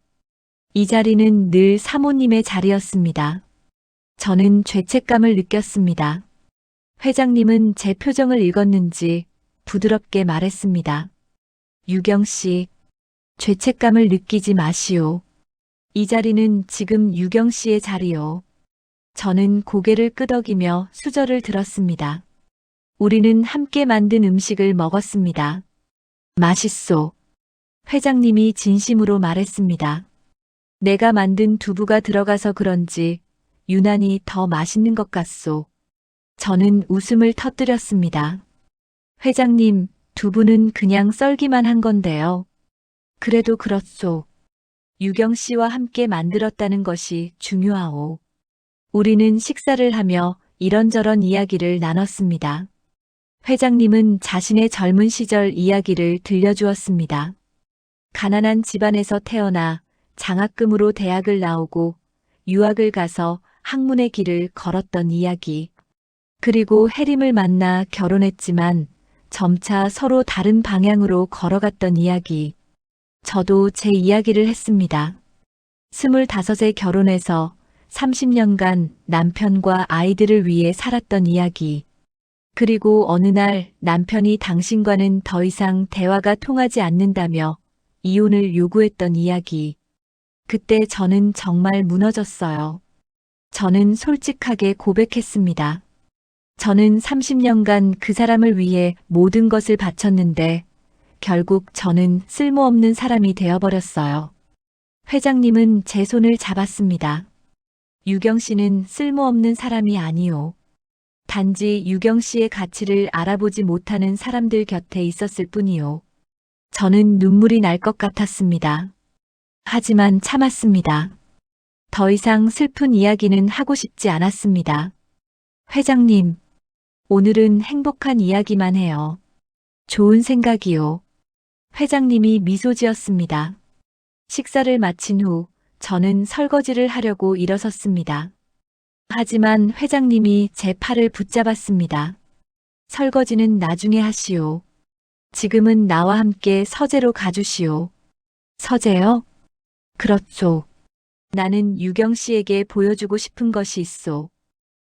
이 자리는 늘 사모님의 자리였습니다. 저는 죄책감을 느꼈습니다. 회장님은 제 표정을 읽었는지 부드럽게 말했습니다. 유경 씨, 죄책감을 느끼지 마시오. 이 자리는 지금 유경 씨의 자리요. 저는 고개를 끄덕이며 수저를 들었습니다. 우리는 함께 만든 음식을 먹었습니다. 맛있소. 회장님이 진심으로 말했습니다. 내가 만든 두부가 들어가서 그런지 유난히 더 맛있는 것 같소. 저는 웃음을 터뜨렸습니다. 회장님, 두부는 그냥 썰기만 한 건데요. 그래도 그렇소. 유경 씨와 함께 만들었다는 것이 중요하오. 우리는 식사를 하며 이런저런 이야기를 나눴습니다. 회장님은 자신의 젊은 시절 이야기를 들려주었습니다. 가난한 집안에서 태어나 장학금으로 대학을 나오고 유학을 가서 학문의 길을 걸었던 이야기. 그리고 해림을 만나 결혼했지만 점차 서로 다른 방향으로 걸어갔던 이야기. 저도 제 이야기를 했습니다. 25에 결혼해서 30년간 남편과 아이들을 위해 살았던 이야기. 그리고 어느 날 남편이 당신과는 더 이상 대화가 통하지 않는다며 이혼을 요구했던 이야기. 그때 저는 정말 무너졌어요. 저는 솔직하게 고백했습니다. 저는 30년간 그 사람을 위해 모든 것을 바쳤는데 결국 저는 쓸모없는 사람이 되어버렸어요. 회장님은 제 손을 잡았습니다. 유경 씨는 쓸모없는 사람이 아니오. 단지 유경 씨의 가치를 알아보지 못하는 사람들 곁에 있었을 뿐이오. 저는 눈물이 날 것 같았습니다. 하지만 참았습니다. 더 이상 슬픈 이야기는 하고 싶지 않았습니다. 회장님, 오늘은 행복한 이야기만 해요. 좋은 생각이요. 회장님이 미소 지었습니다. 식사를 마친 후 저는 설거지를 하려고 일어섰습니다. 하지만 회장님이 제 팔을 붙잡았습니다. 설거지는 나중에 하시오. 지금은 나와 함께 서재로 가주시오. 서재요? 그렇죠. 나는 유경 씨에게 보여주고 싶은 것이 있소.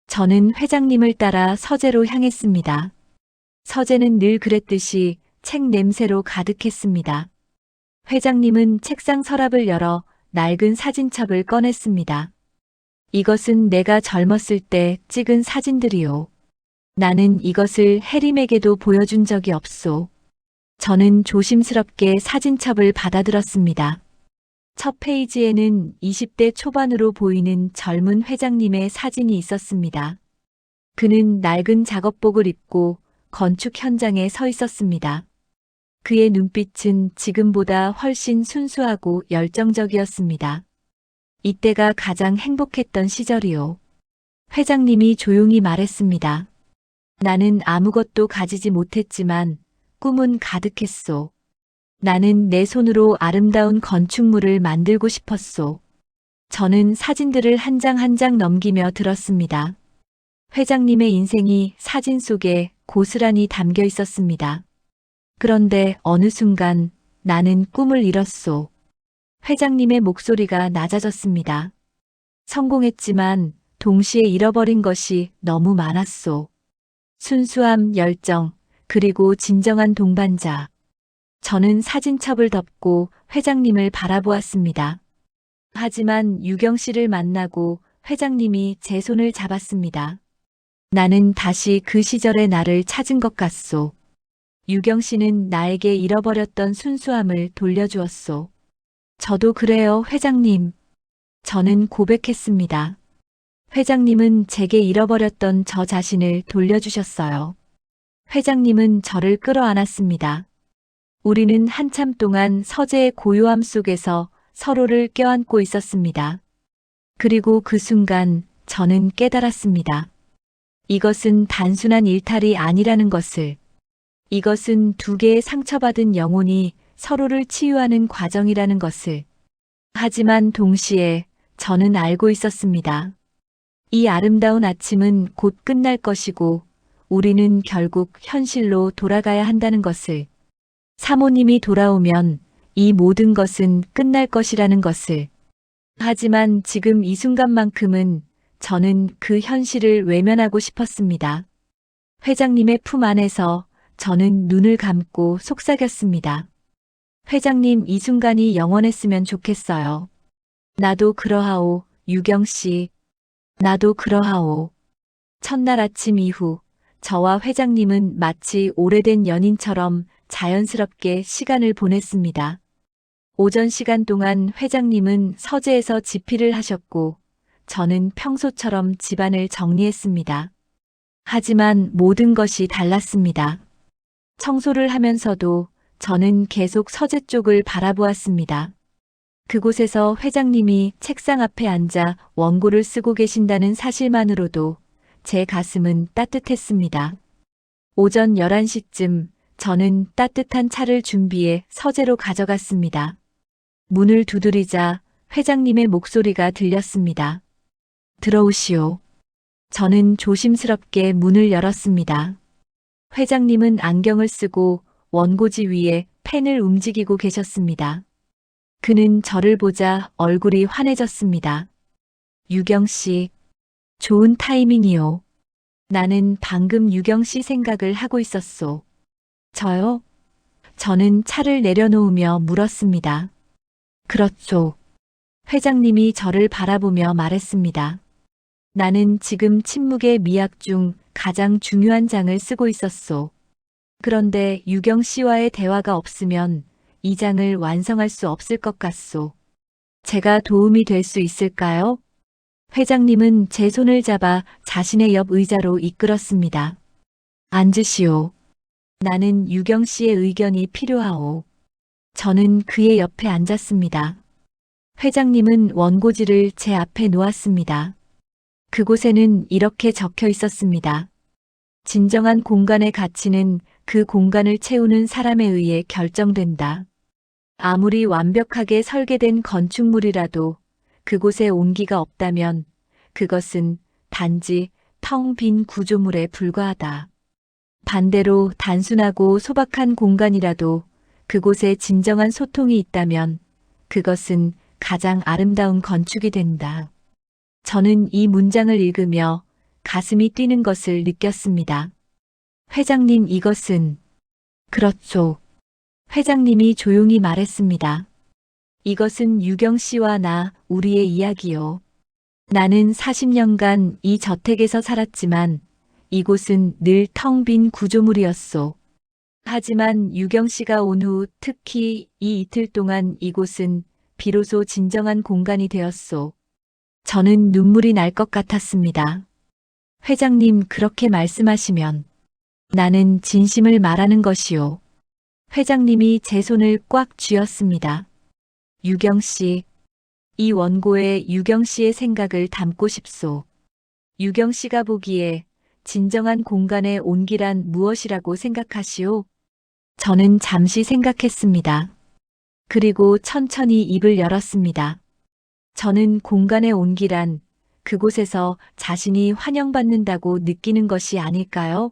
저는 회장님을 따라 서재로 향했습니다. 서재는 늘 그랬듯이 책 냄새로 가득했습니다. 회장님은 책상 서랍을 열어 낡은 사진첩을 꺼냈습니다. 이것은 내가 젊었을 때 찍은 사진들이요. 나는 이것을 해림에게도 보여준 적이 없소. 저는 조심스럽게 사진첩을 받아들었습니다. 첫 페이지에는 20대 초반으로 보이는 젊은 회장님의 사진이 있었습니다. 그는 낡은 작업복을 입고 건축 현장에 서 있었습니다. 그의 눈빛은 지금보다 훨씬 순수하고 열정적이었습니다. 이때가 가장 행복했던 시절이요. 회장님이 조용히 말했습니다. 나는 아무것도 가지지 못했지만 꿈은 가득했소. 나는 내 손으로 아름다운 건축물을 만들고 싶었소. 저는 사진들을 한 장 한 장 넘기며 들었습니다. 회장님의 인생이 사진 속에 고스란히 담겨 있었습니다. 그런데 어느 순간 나는 꿈을 잃었소. 회장님의 목소리가 낮아졌습니다. 성공했지만 동시에 잃어버린 것이 너무 많았소. 순수함, 열정, 그리고 진정한 동반자. 저는 사진첩을 덮고 회장님을 바라보았습니다. 하지만 유경 씨를 만나고 회장님이 제 손을 잡았습니다. 나는 다시 그 시절의 나를 찾은 것 같소. 유경 씨는 나에게 잃어버렸던 순수함을 돌려주었소. 저도 그래요, 회장님. 저는 고백했습니다. 회장님은 제게 잃어버렸던 저 자신을 돌려주셨어요. 회장님은 저를 끌어안았습니다. 우리는 한참 동안 서재의 고요함 속에서 서로를 껴안고 있었습니다. 그리고 그 순간 저는 깨달았습니다. 이것은 단순한 일탈이 아니라는 것을. 이것은 두 개의 상처받은 영혼이 서로를 치유하는 과정이라는 것을. 하지만 동시에 저는 알고 있었습니다. 이 아름다운 아침은 곧 끝날 것이고 우리는 결국 현실로 돌아가야 한다는 것을. 사모님이 돌아오면 이 모든 것은 끝날 것이라는 것을. 하지만 지금 이 순간만큼은 저는 그 현실을 외면하고 싶었습니다. 회장님의 품 안에서 저는 눈을 감고 속삭였습니다. 회장님, 이 순간이 영원했으면 좋겠어요. 나도 그러하오, 유경 씨. 나도 그러하오. 첫날 아침 이후 저와 회장님은 마치 오래된 연인처럼 자연스럽게 시간을 보냈습니다. 오전 시간 동안 회장님은 서재에서 집필을 하셨고 저는 평소처럼 집안을 정리했습니다. 하지만 모든 것이 달랐습니다. 청소를 하면서도 저는 계속 서재 쪽을 바라보았습니다. 그곳에서 회장님이 책상 앞에 앉아 원고를 쓰고 계신다는 사실만으로도 제 가슴은 따뜻했습니다. 오전 11시쯤 저는 따뜻한 차를 준비해 서재로 가져갔습니다. 문을 두드리자 회장님의 목소리가 들렸습니다. 들어오시오. 저는 조심스럽게 문을 열었습니다. 회장님은 안경을 쓰고 원고지 위에 펜을 움직이고 계셨습니다. 그는 저를 보자 얼굴이 환해졌습니다. 유경 씨, 좋은 타이밍이요. 나는 방금 유경 씨 생각을 하고 있었소. 저요? 저는 차를 내려놓으며 물었습니다. 그렇죠. 회장님이 저를 바라보며 말했습니다. 나는 지금 침묵의 미학 중 가장 중요한 장을 쓰고 있었소. 그런데 유경 씨와의 대화가 없으면 이 장을 완성할 수 없을 것 같소. 제가 도움이 될 수 있을까요? 회장님은 제 손을 잡아 자신의 옆 의자로 이끌었습니다. 앉으시오. 나는 유경 씨의 의견이 필요하오. 저는 그의 옆에 앉았습니다. 회장님은 원고지를 제 앞에 놓았습니다. 그곳에는 이렇게 적혀 있었습니다. 진정한 공간의 가치는 그 공간을 채우는 사람에 의해 결정된다. 아무리 완벽하게 설계된 건축물이라도 그곳에 온기가 없다면 그것은 단지 텅 빈 구조물에 불과하다. 반대로 단순하고 소박한 공간이라도 그곳에 진정한 소통이 있다면 그것은 가장 아름다운 건축이 된다. 저는 이 문장을 읽으며 가슴이 뛰는 것을 느꼈습니다. 회장님, 이것은... 그렇죠. 회장님이 조용히 말했습니다. 이것은 유경 씨와 나, 우리의 이야기요. 나는 40년간 이 저택에서 살았지만 이곳은 늘 텅 빈 구조물이었소. 하지만 유경 씨가 온 후 특히 이 이틀 동안 이곳은 비로소 진정한 공간이 되었소. 저는 눈물이 날 것 같았습니다. 회장님, 그렇게 말씀하시면 나는 진심을 말하는 것이요. 회장님이 제 손을 꽉 쥐었습니다. 유경 씨, 이 원고에 유경 씨의 생각을 담고 싶소. 유경 씨가 보기에 진정한 공간의 온기란 무엇이라고 생각하시오? 저는 잠시 생각했습니다. 그리고 천천히 입을 열었습니다. 저는 공간의 온기란 그곳에서 자신이 환영받는다고 느끼는 것이 아닐까요?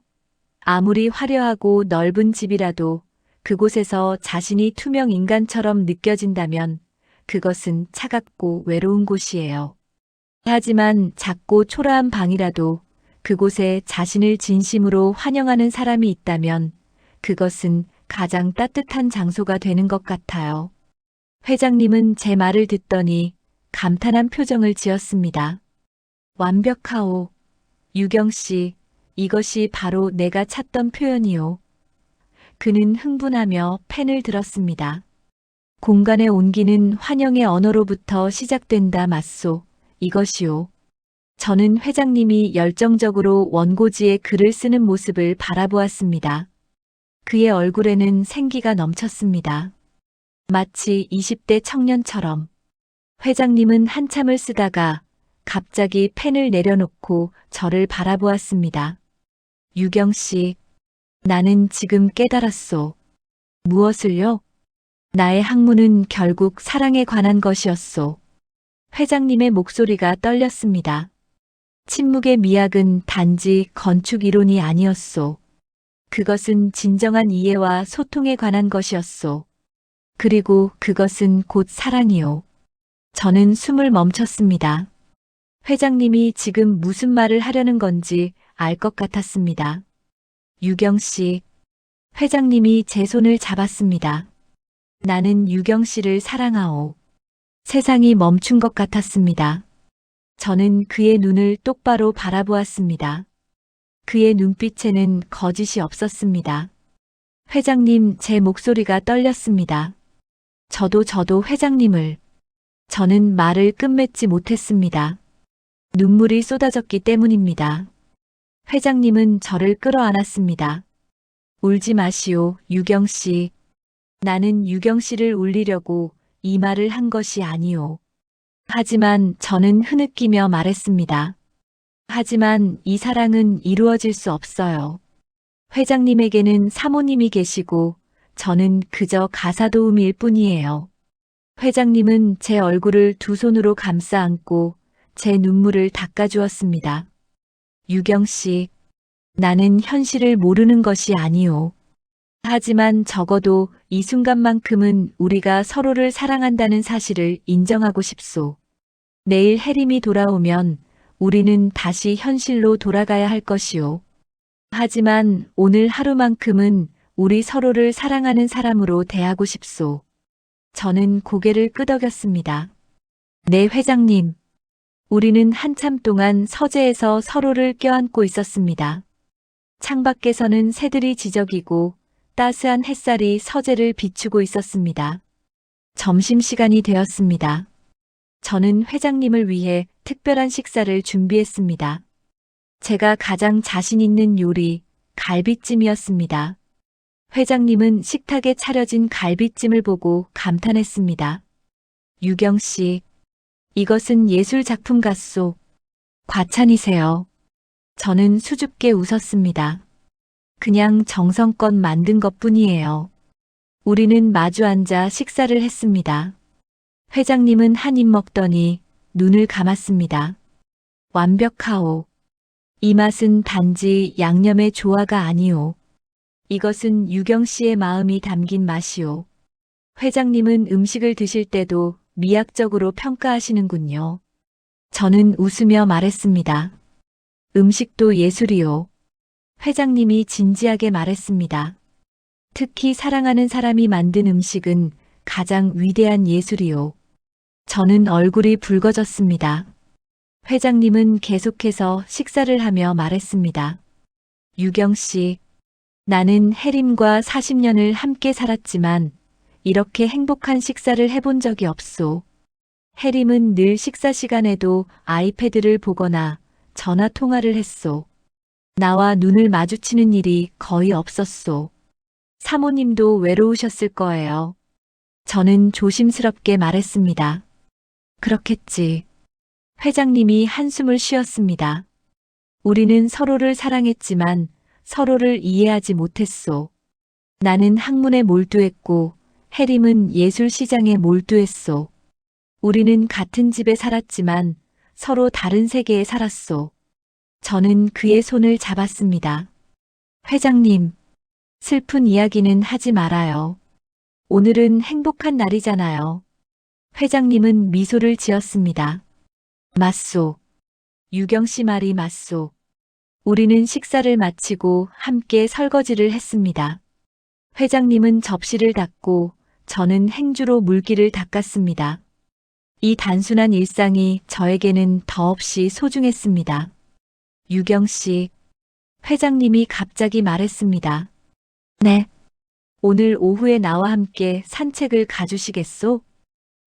아무리 화려하고 넓은 집이라도 그곳에서 자신이 투명 인간처럼 느껴진다면 그것은 차갑고 외로운 곳이에요. 하지만 작고 초라한 방이라도 그곳에 자신을 진심으로 환영하는 사람이 있다면 그것은 가장 따뜻한 장소가 되는 것 같아요. 회장님은 제 말을 듣더니 감탄한 표정을 지었습니다. 완벽하오. 유경 씨, 이것이 바로 내가 찾던 표현이오. 그는 흥분하며 펜을 들었습니다. 공간의 온기는 환영의 언어로부터 시작된다, 맞소. 이것이오. 저는 회장님이 열정적으로 원고지에 글을 쓰는 모습을 바라보았습니다. 그의 얼굴에는 생기가 넘쳤습니다. 마치 20대 청년처럼. 회장님은 한참을 쓰다가 갑자기 펜을 내려놓고 저를 바라보았습니다. 유경 씨, 나는 지금 깨달았소. 무엇을요? 나의 학문은 결국 사랑에 관한 것이었소. 회장님의 목소리가 떨렸습니다. 침묵의 미학은 단지 건축 이론이 아니었소. 그것은 진정한 이해와 소통에 관한 것이었소. 그리고 그것은 곧 사랑이요. 저는 숨을 멈췄습니다. 회장님이 지금 무슨 말을 하려는 건지 알 것 같았습니다. 유경 씨, 회장님이 제 손을 잡았습니다. 나는 유경 씨를 사랑하오. 세상이 멈춘 것 같았습니다. 저는 그의 눈을 똑바로 바라보았습니다. 그의 눈빛에는 거짓이 없었습니다. 회장님, 제 목소리가 떨렸습니다. 저도 회장님을. 저는 말을 끝맺지 못했습니다. 눈물이 쏟아졌기 때문입니다. 회장님은 저를 끌어안았습니다. 울지 마시오, 유경 씨. 나는 유경 씨를 울리려고 이 말을 한 것이 아니오. 하지만 저는 흐느끼며 말했습니다. 하지만 이 사랑은 이루어질 수 없어요. 회장님에게는 사모님이 계시고 저는 그저 가사도우미일 뿐이에요. 회장님은 제 얼굴을 두 손으로 감싸 안고 제 눈물을 닦아주었습니다. 유경 씨, 나는 현실을 모르는 것이 아니오. 하지만 적어도 이 순간만큼은 우리가 서로를 사랑한다는 사실을 인정하고 싶소. 내일 해림이 돌아오면 우리는 다시 현실로 돌아가야 할 것이오. 하지만 오늘 하루만큼은 우리 서로를 사랑하는 사람으로 대하고 싶소. 저는 고개를 끄덕였습니다. 네, 회장님. 우리는 한참 동안 서재에서 서로를 껴안고 있었습니다. 창밖에서는 새들이 지저귀고 따스한 햇살이 서재를 비추고 있었습니다. 점심시간이 되었습니다. 저는 회장님을 위해 특별한 식사를 준비했습니다. 제가 가장 자신 있는 요리, 갈비찜이었습니다. 회장님은 식탁에 차려진 갈비찜을 보고 감탄했습니다. 유경 씨, 이것은 예술 작품 같소. 과찬이세요. 저는 수줍게 웃었습니다. 그냥 정성껏 만든 것뿐이에요. 우리는 마주 앉아 식사를 했습니다. 회장님은 한 입 먹더니 눈을 감았습니다. 완벽하오. 이 맛은 단지 양념의 조화가 아니오. 이것은 유경 씨의 마음이 담긴 맛이오. 회장님은 음식을 드실 때도 미학적으로 평가하시는군요. 저는 웃으며 말했습니다. 음식도 예술이요. 회장님이 진지하게 말했습니다. 특히 사랑하는 사람이 만든 음식은 가장 위대한 예술이요. 저는 얼굴이 붉어졌습니다. 회장님은 계속해서 식사를 하며 말했습니다. 유경 씨, 나는 혜림과 40년을 함께 살았지만 이렇게 행복한 식사를 해본 적이 없소. 혜림은 늘 식사 시간에도 아이패드를 보거나 전화 통화를 했소. 나와 눈을 마주치는 일이 거의 없었소. 사모님도 외로우셨을 거예요. 저는 조심스럽게 말했습니다. 그렇겠지. 회장님이 한숨을 쉬었습니다. 우리는 서로를 사랑했지만 서로를 이해하지 못했소. 나는 학문에 몰두했고 혜림은 예술 시장에 몰두했소. 우리는 같은 집에 살았지만 서로 다른 세계에 살았소. 저는 그의 손을 잡았습니다. 회장님, 슬픈 이야기는 하지 말아요. 오늘은 행복한 날이잖아요. 회장님은 미소를 지었습니다. 맞소. 유경 씨 말이 맞소. 우리는 식사를 마치고 함께 설거지를 했습니다. 회장님은 접시를 닦고 저는 행주로 물기를 닦았습니다. 이 단순한 일상이 저에게는 더없이 소중했습니다. 유경 씨, 회장님이 갑자기 말했습니다. 네. 오늘 오후에 나와 함께 산책을 가주시겠소?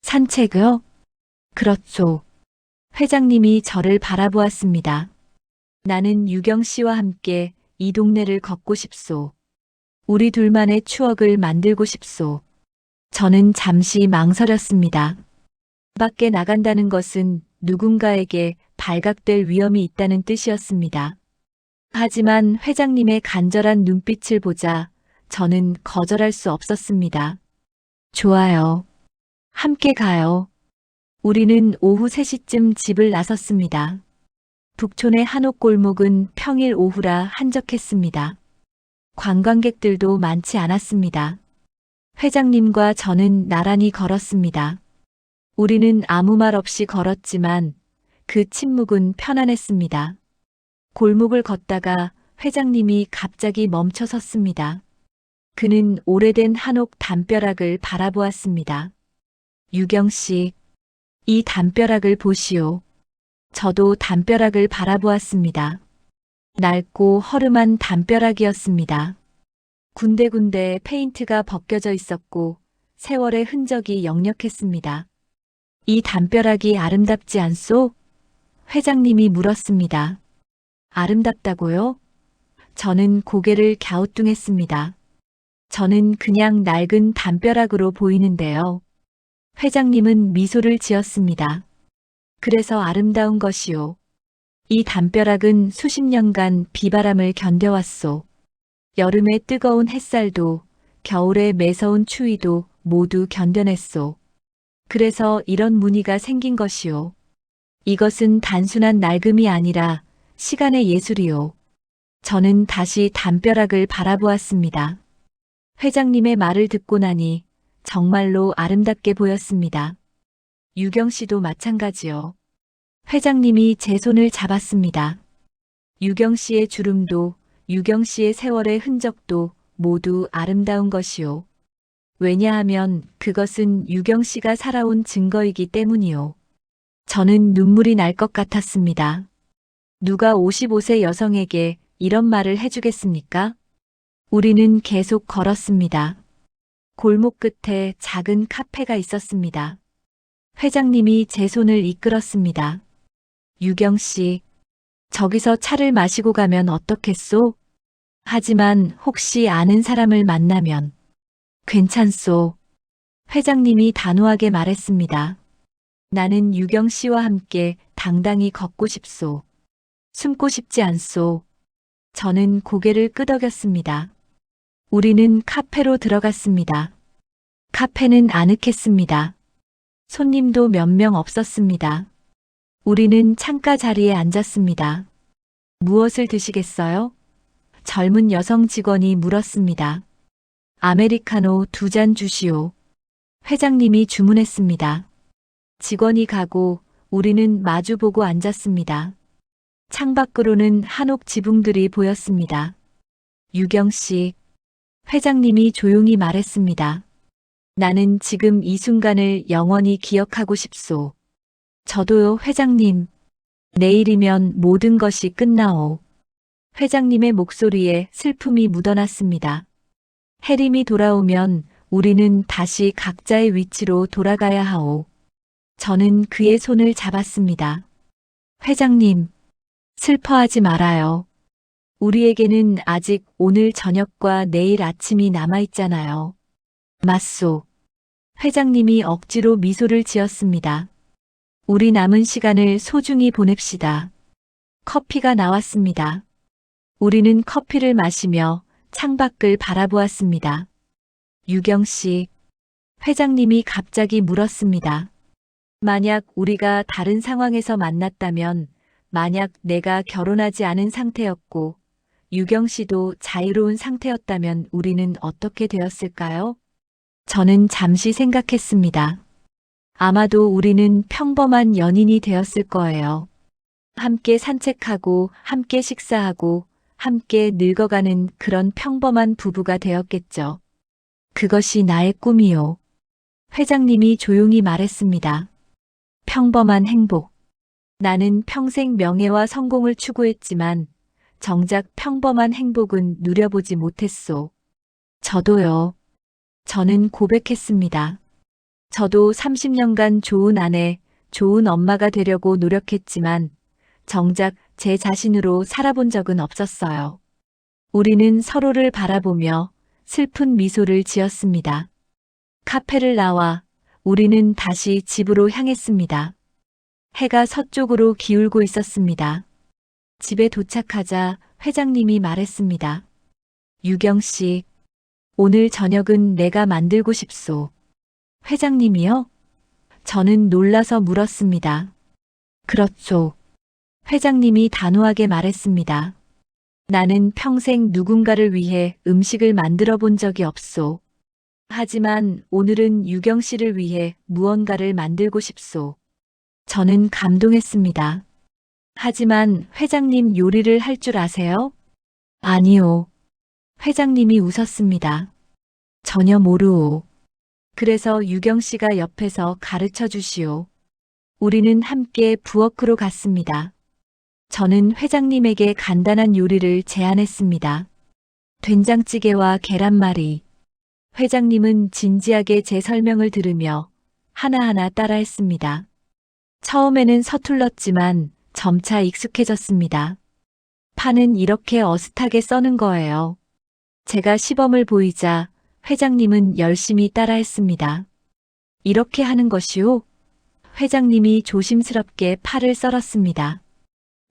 산책요? 그렇소. 회장님이 저를 바라보았습니다. 나는 유경 씨와 함께 이 동네를 걷고 싶소. 우리 둘만의 추억을 만들고 싶소. 저는 잠시 망설였습니다. 밖에 나간다는 것은 누군가에게 발각될 위험이 있다는 뜻이었습니다. 하지만 회장님의 간절한 눈빛을 보자 저는 거절할 수 없었습니다. 좋아요. 함께 가요. 우리는 오후 3시쯤 집을 나섰습니다. 북촌의 한옥골목은 평일 오후라 한적했습니다. 관광객들도 많지 않았습니다. 회장님과 저는 나란히 걸었습니다. 우리는 아무 말 없이 걸었지만 그 침묵은 편안했습니다. 골목을 걷다가 회장님이 갑자기 멈춰 섰습니다. 그는 오래된 한옥 담벼락을 바라보았습니다. 유경 씨, 이 담벼락을 보시오. 저도 담벼락을 바라보았습니다. 낡고 허름한 담벼락이었습니다. 군데군데 페인트가 벗겨져 있었고 세월의 흔적이 역력했습니다. 이 담벼락이 아름답지 않소? 회장님이 물었습니다. 아름답다고요? 저는 고개를 갸우뚱했습니다. 저는 그냥 낡은 담벼락으로 보이는데요. 회장님은 미소를 지었습니다. 그래서 아름다운 것이요. 이 담벼락은 수십 년간 비바람을 견뎌왔소. 여름의 뜨거운 햇살도 겨울의 매서운 추위도 모두 견뎌냈소. 그래서 이런 무늬가 생긴 것이요. 이것은 단순한 낡음이 아니라 시간의 예술이요. 저는 다시 담벼락을 바라보았습니다. 회장님의 말을 듣고 나니 정말로 아름답게 보였습니다. 유경 씨도 마찬가지요. 회장님이 제 손을 잡았습니다. 유경 씨의 주름도 유경 씨의 세월의 흔적도 모두 아름다운 것이요. 왜냐하면 그것은 유경 씨가 살아온 증거이기 때문이요. 저는 눈물이 날 것 같았습니다. 누가 55세 여성에게 이런 말을 해주겠습니까? 우리는 계속 걸었습니다. 골목 끝에 작은 카페가 있었습니다. 회장님이 제 손을 이끌었습니다. 유경 씨, 저기서 차를 마시고 가면 어떻겠소? 하지만 혹시 아는 사람을 만나면 괜찮소. 회장님이 단호하게 말했습니다. 나는 유경 씨와 함께 당당히 걷고 싶소. 숨고 싶지 않소. 저는 고개를 끄덕였습니다. 우리는 카페로 들어갔습니다. 카페는 아늑했습니다. 손님도 몇 명 없었습니다. 우리는 창가 자리에 앉았습니다. 무엇을 드시겠어요? 젊은 여성 직원이 물었습니다. 아메리카노 2잔 주시오. 회장님이 주문했습니다. 직원이 가고 우리는 마주보고 앉았습니다. 창밖으로는 한옥 지붕들이 보였습니다. 유경 씨, 회장님이 조용히 말했습니다. 나는 지금 이 순간을 영원히 기억하고 싶소. 저도요, 회장님. 내일이면 모든 것이 끝나오. 회장님의 목소리에 슬픔이 묻어났습니다. 해림이 돌아오면 우리는 다시 각자의 위치로 돌아가야 하오. 저는 그의 손을 잡았습니다. 회장님, 슬퍼하지 말아요. 우리에게는 아직 오늘 저녁과 내일 아침이 남아있잖아요. 맞소. 회장님이 억지로 미소를 지었습니다. 우리 남은 시간을 소중히 보냅시다. 커피가 나왔습니다. 우리는 커피를 마시며 창밖을 바라보았습니다. 유경 씨, 회장님이 갑자기 물었습니다. 만약 우리가 다른 상황에서 만났다면, 만약 내가 결혼하지 않은 상태였고, 유경 씨도 자유로운 상태였다면 우리는 어떻게 되었을까요? 저는 잠시 생각했습니다. 아마도 우리는 평범한 연인이 되었을 거예요. 함께 산책하고, 함께 식사하고, 함께 늙어가는 그런 평범한 부부가 되었겠죠. 그것이 나의 꿈이요. 회장님이 조용히 말했습니다. 평범한 행복. 나는 평생 명예와 성공을 추구했지만 정작 평범한 행복은 누려보지 못했소. 저도요. 저는 고백했습니다. 저도 30년간 좋은 아내, 좋은 엄마가 되려고 노력했지만 정작 제 자신으로 살아본 적은 없었어요. 우리는 서로를 바라보며 슬픈 미소를 지었습니다. 카페를 나와 우리는 다시 집으로 향했습니다. 해가 서쪽으로 기울고 있었습니다. 집에 도착하자 회장님이 말했습니다. 유경 씨, 오늘 저녁은 내가 만들고 싶소. 회장님이요? 저는 놀라서 물었습니다. 그렇죠. 회장님이 단호하게 말했습니다. 나는 평생 누군가를 위해 음식을 만들어 본 적이 없소. 하지만 오늘은 유경 씨를 위해 무언가를 만들고 싶소. 저는 감동했습니다. 하지만 회장님 요리를 할 줄 아세요? 아니요. 회장님이 웃었습니다. 전혀 모르오. 그래서 유경 씨가 옆에서 가르쳐 주시오. 우리는 함께 부엌으로 갔습니다. 저는 회장님에게 간단한 요리를 제안했습니다. 된장찌개와 계란말이. 회장님은 진지하게 제 설명을 들으며 하나하나 따라했습니다. 처음에는 서툴렀지만 점차 익숙해졌습니다. 파는 이렇게 어슷하게 써는 거예요. 제가 시범을 보이자 회장님은 열심히 따라했습니다. 이렇게 하는 것이요? 회장님이 조심스럽게 파를 썰었습니다.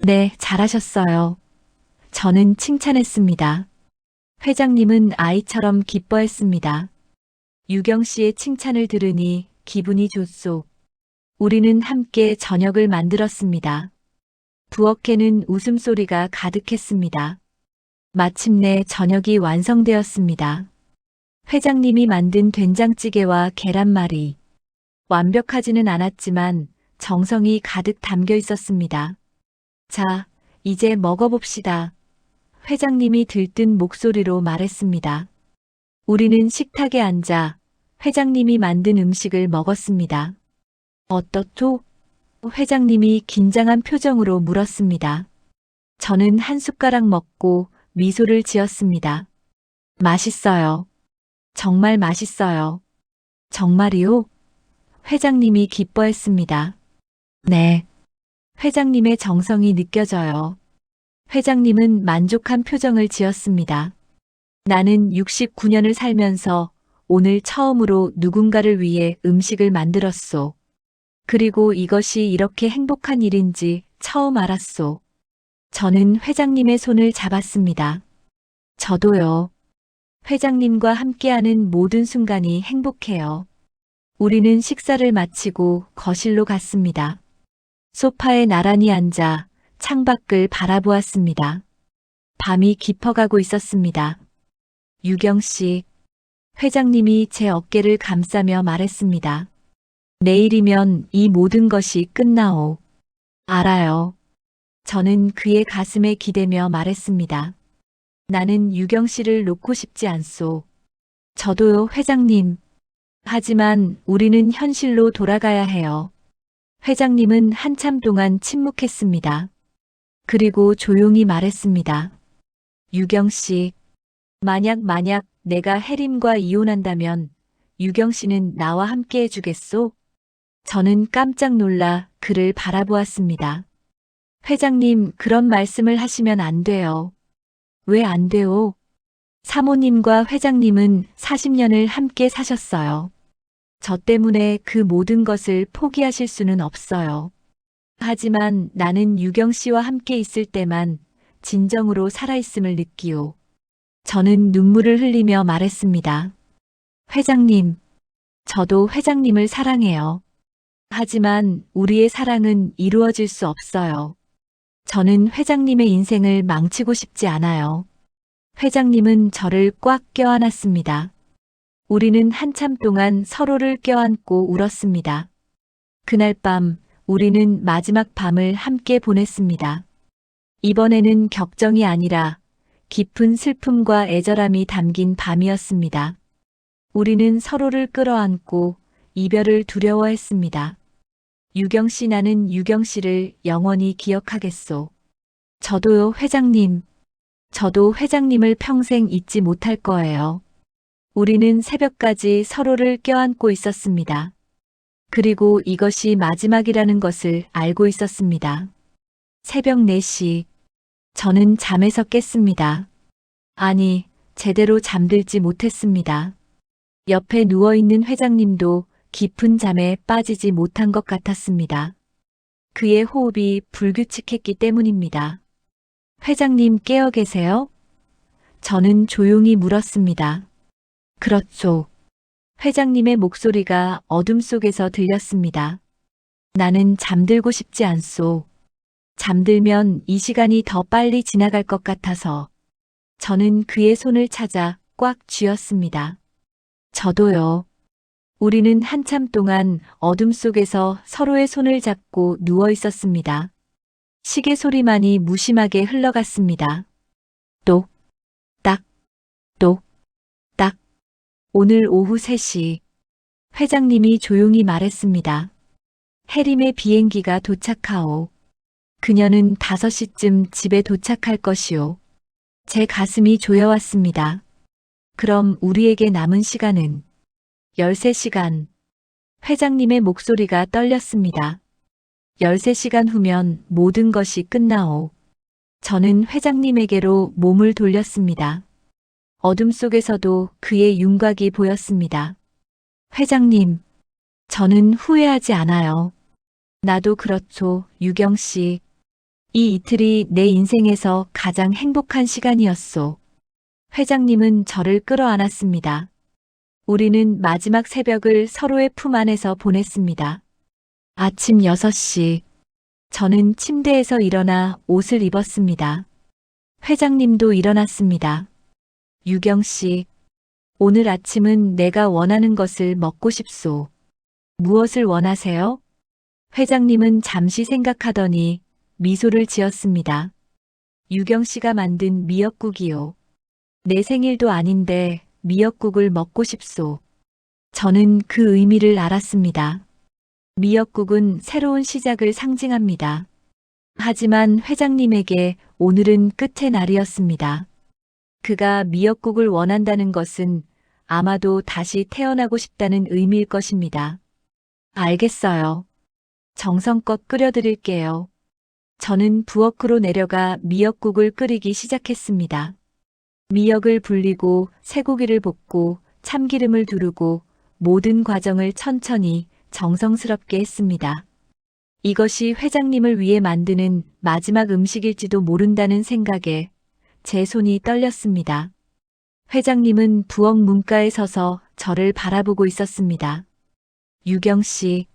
네, 잘하셨어요. 저는 칭찬했습니다. 회장님은 아이처럼 기뻐했습니다. 유경 씨의 칭찬을 들으니 기분이 좋소. 우리는 함께 저녁을 만들었습니다. 부엌에는 웃음소리가 가득했습니다. 마침내 저녁이 완성되었습니다. 회장님이 만든 된장찌개와 계란말이. 완벽하지는 않았지만 정성이 가득 담겨 있었습니다. 자, 이제 먹어봅시다. 회장님이 들뜬 목소리로 말했습니다. 우리는 식탁에 앉아 회장님이 만든 음식을 먹었습니다. 어떻소? 회장님이 긴장한 표정으로 물었습니다. 저는 한 숟가락 먹고 미소를 지었습니다. 맛있어요. 정말 맛있어요. 정말이요? 회장님이 기뻐했습니다. 네. 회장님의 정성이 느껴져요. 회장님은 만족한 표정을 지었습니다. 나는 69년을 살면서 오늘 처음으로 누군가를 위해 음식을 만들었소. 그리고 이것이 이렇게 행복한 일인지 처음 알았소. 저는 회장님의 손을 잡았습니다. 저도요. 회장님과 함께하는 모든 순간이 행복해요. 우리는 식사를 마치고 거실로 갔습니다. 소파에 나란히 앉아 창밖을 바라보았습니다. 밤이 깊어가고 있었습니다. 유경 씨, 회장님이 제 어깨를 감싸며 말했습니다. 내일이면 이 모든 것이 끝나오. 알아요. 저는 그의 가슴에 기대며 말했습니다. 나는 유경 씨를 놓고 싶지 않소. 저도요, 회장님. 하지만 우리는 현실로 돌아가야 해요. 회장님은 한참 동안 침묵했습니다. 그리고 조용히 말했습니다. 유경 씨, 만약 내가 해림과 이혼한다면 유경 씨는 나와 함께 해주겠소? 저는 깜짝 놀라 그를 바라보았습니다. 회장님, 그런 말씀을 하시면 안 돼요. 왜 안 돼요? 사모님과 회장님은 40년을 함께 사셨어요. 저 때문에 그 모든 것을 포기하실 수는 없어요. 하지만 나는 유경 씨와 함께 있을 때만 진정으로 살아있음을 느끼오. 저는 눈물을 흘리며 말했습니다. 회장님, 저도 회장님을 사랑해요. 하지만 우리의 사랑은 이루어질 수 없어요. 저는 회장님의 인생을 망치고 싶지 않아요. 회장님은 저를 꽉 껴안았습니다. 우리는 한참 동안 서로를 껴안고 울었습니다. 그날 밤 우리는 마지막 밤을 함께 보냈습니다. 이번에는 격정이 아니라 깊은 슬픔과 애절함이 담긴 밤이었습니다. 우리는 서로를 끌어안고 이별을 두려워했습니다. 유경 씨, 나는 유경 씨를 영원히 기억하겠소. 저도요, 회장님. 저도 회장님을 평생 잊지 못할 거예요. 우리는 새벽까지 서로를 껴안고 있었습니다. 그리고 이것이 마지막이라는 것을 알고 있었습니다. 새벽 4시. 저는 잠에서 깼습니다. 아니, 제대로 잠들지 못했습니다. 옆에 누워있는 회장님도 깊은 잠에 빠지지 못한 것 같았습니다. 그의 호흡이 불규칙했기 때문입니다. 회장님, 깨어 계세요? 저는 조용히 물었습니다. 그렇죠. 회장님의 목소리가 어둠 속에서 들렸습니다. 나는 잠들고 싶지 않소. 잠들면 이 시간이 더 빨리 지나갈 것 같아서. 저는 그의 손을 찾아 꽉 쥐었습니다. 저도요. 우리는 한참 동안 어둠 속에서 서로의 손을 잡고 누워 있었습니다. 시계 소리만이 무심하게 흘러갔습니다. 똑, 딱, 똑, 딱. 오늘 오후 3시. 회장님이 조용히 말했습니다. 해림의 비행기가 도착하오. 그녀는 5시쯤 집에 도착할 것이오. 제 가슴이 조여왔습니다. 그럼 우리에게 남은 시간은 13시간. 회장님의 목소리가 떨렸습니다. 13시간 후면 모든 것이 끝나오. 저는 회장님에게로 몸을 돌렸습니다. 어둠 속에서도 그의 윤곽이 보였습니다. 회장님, 저는 후회하지 않아요. 나도 그렇죠, 유경 씨. 이 이틀이 내 인생에서 가장 행복한 시간이었소. 회장님은 저를 끌어안았습니다. 우리는 마지막 새벽을 서로의 품 안에서 보냈습니다. 아침 6시. 저는 침대에서 일어나 옷을 입었습니다. 회장님도 일어났습니다. 유경 씨, 오늘 아침은 내가 원하는 것을 먹고 싶소. 무엇을 원하세요? 회장님은 잠시 생각하더니 미소를 지었습니다. 유경 씨가 만든 미역국이요. 내 생일도 아닌데 미역국을 먹고 싶소. 저는 그 의미를 알았습니다. 미역국은 새로운 시작을 상징합니다. 하지만 회장님에게 오늘은 끝의 날이었습니다. 그가 미역국을 원한다는 것은 아마도 다시 태어나고 싶다는 의미일 것입니다. 알겠어요. 정성껏 끓여드릴게요. 저는 부엌으로 내려가 미역국을 끓이기 시작했습니다. 미역을 불리고 쇠고기를 볶고 참기름을 두르고 모든 과정을 천천히 정성스럽게 했습니다. 이것이 회장님을 위해 만드는 마지막 음식일지도 모른다는 생각에 제 손이 떨렸습니다. 회장님은 부엌 문가에 서서 저를 바라보고 있었습니다. 유경 씨,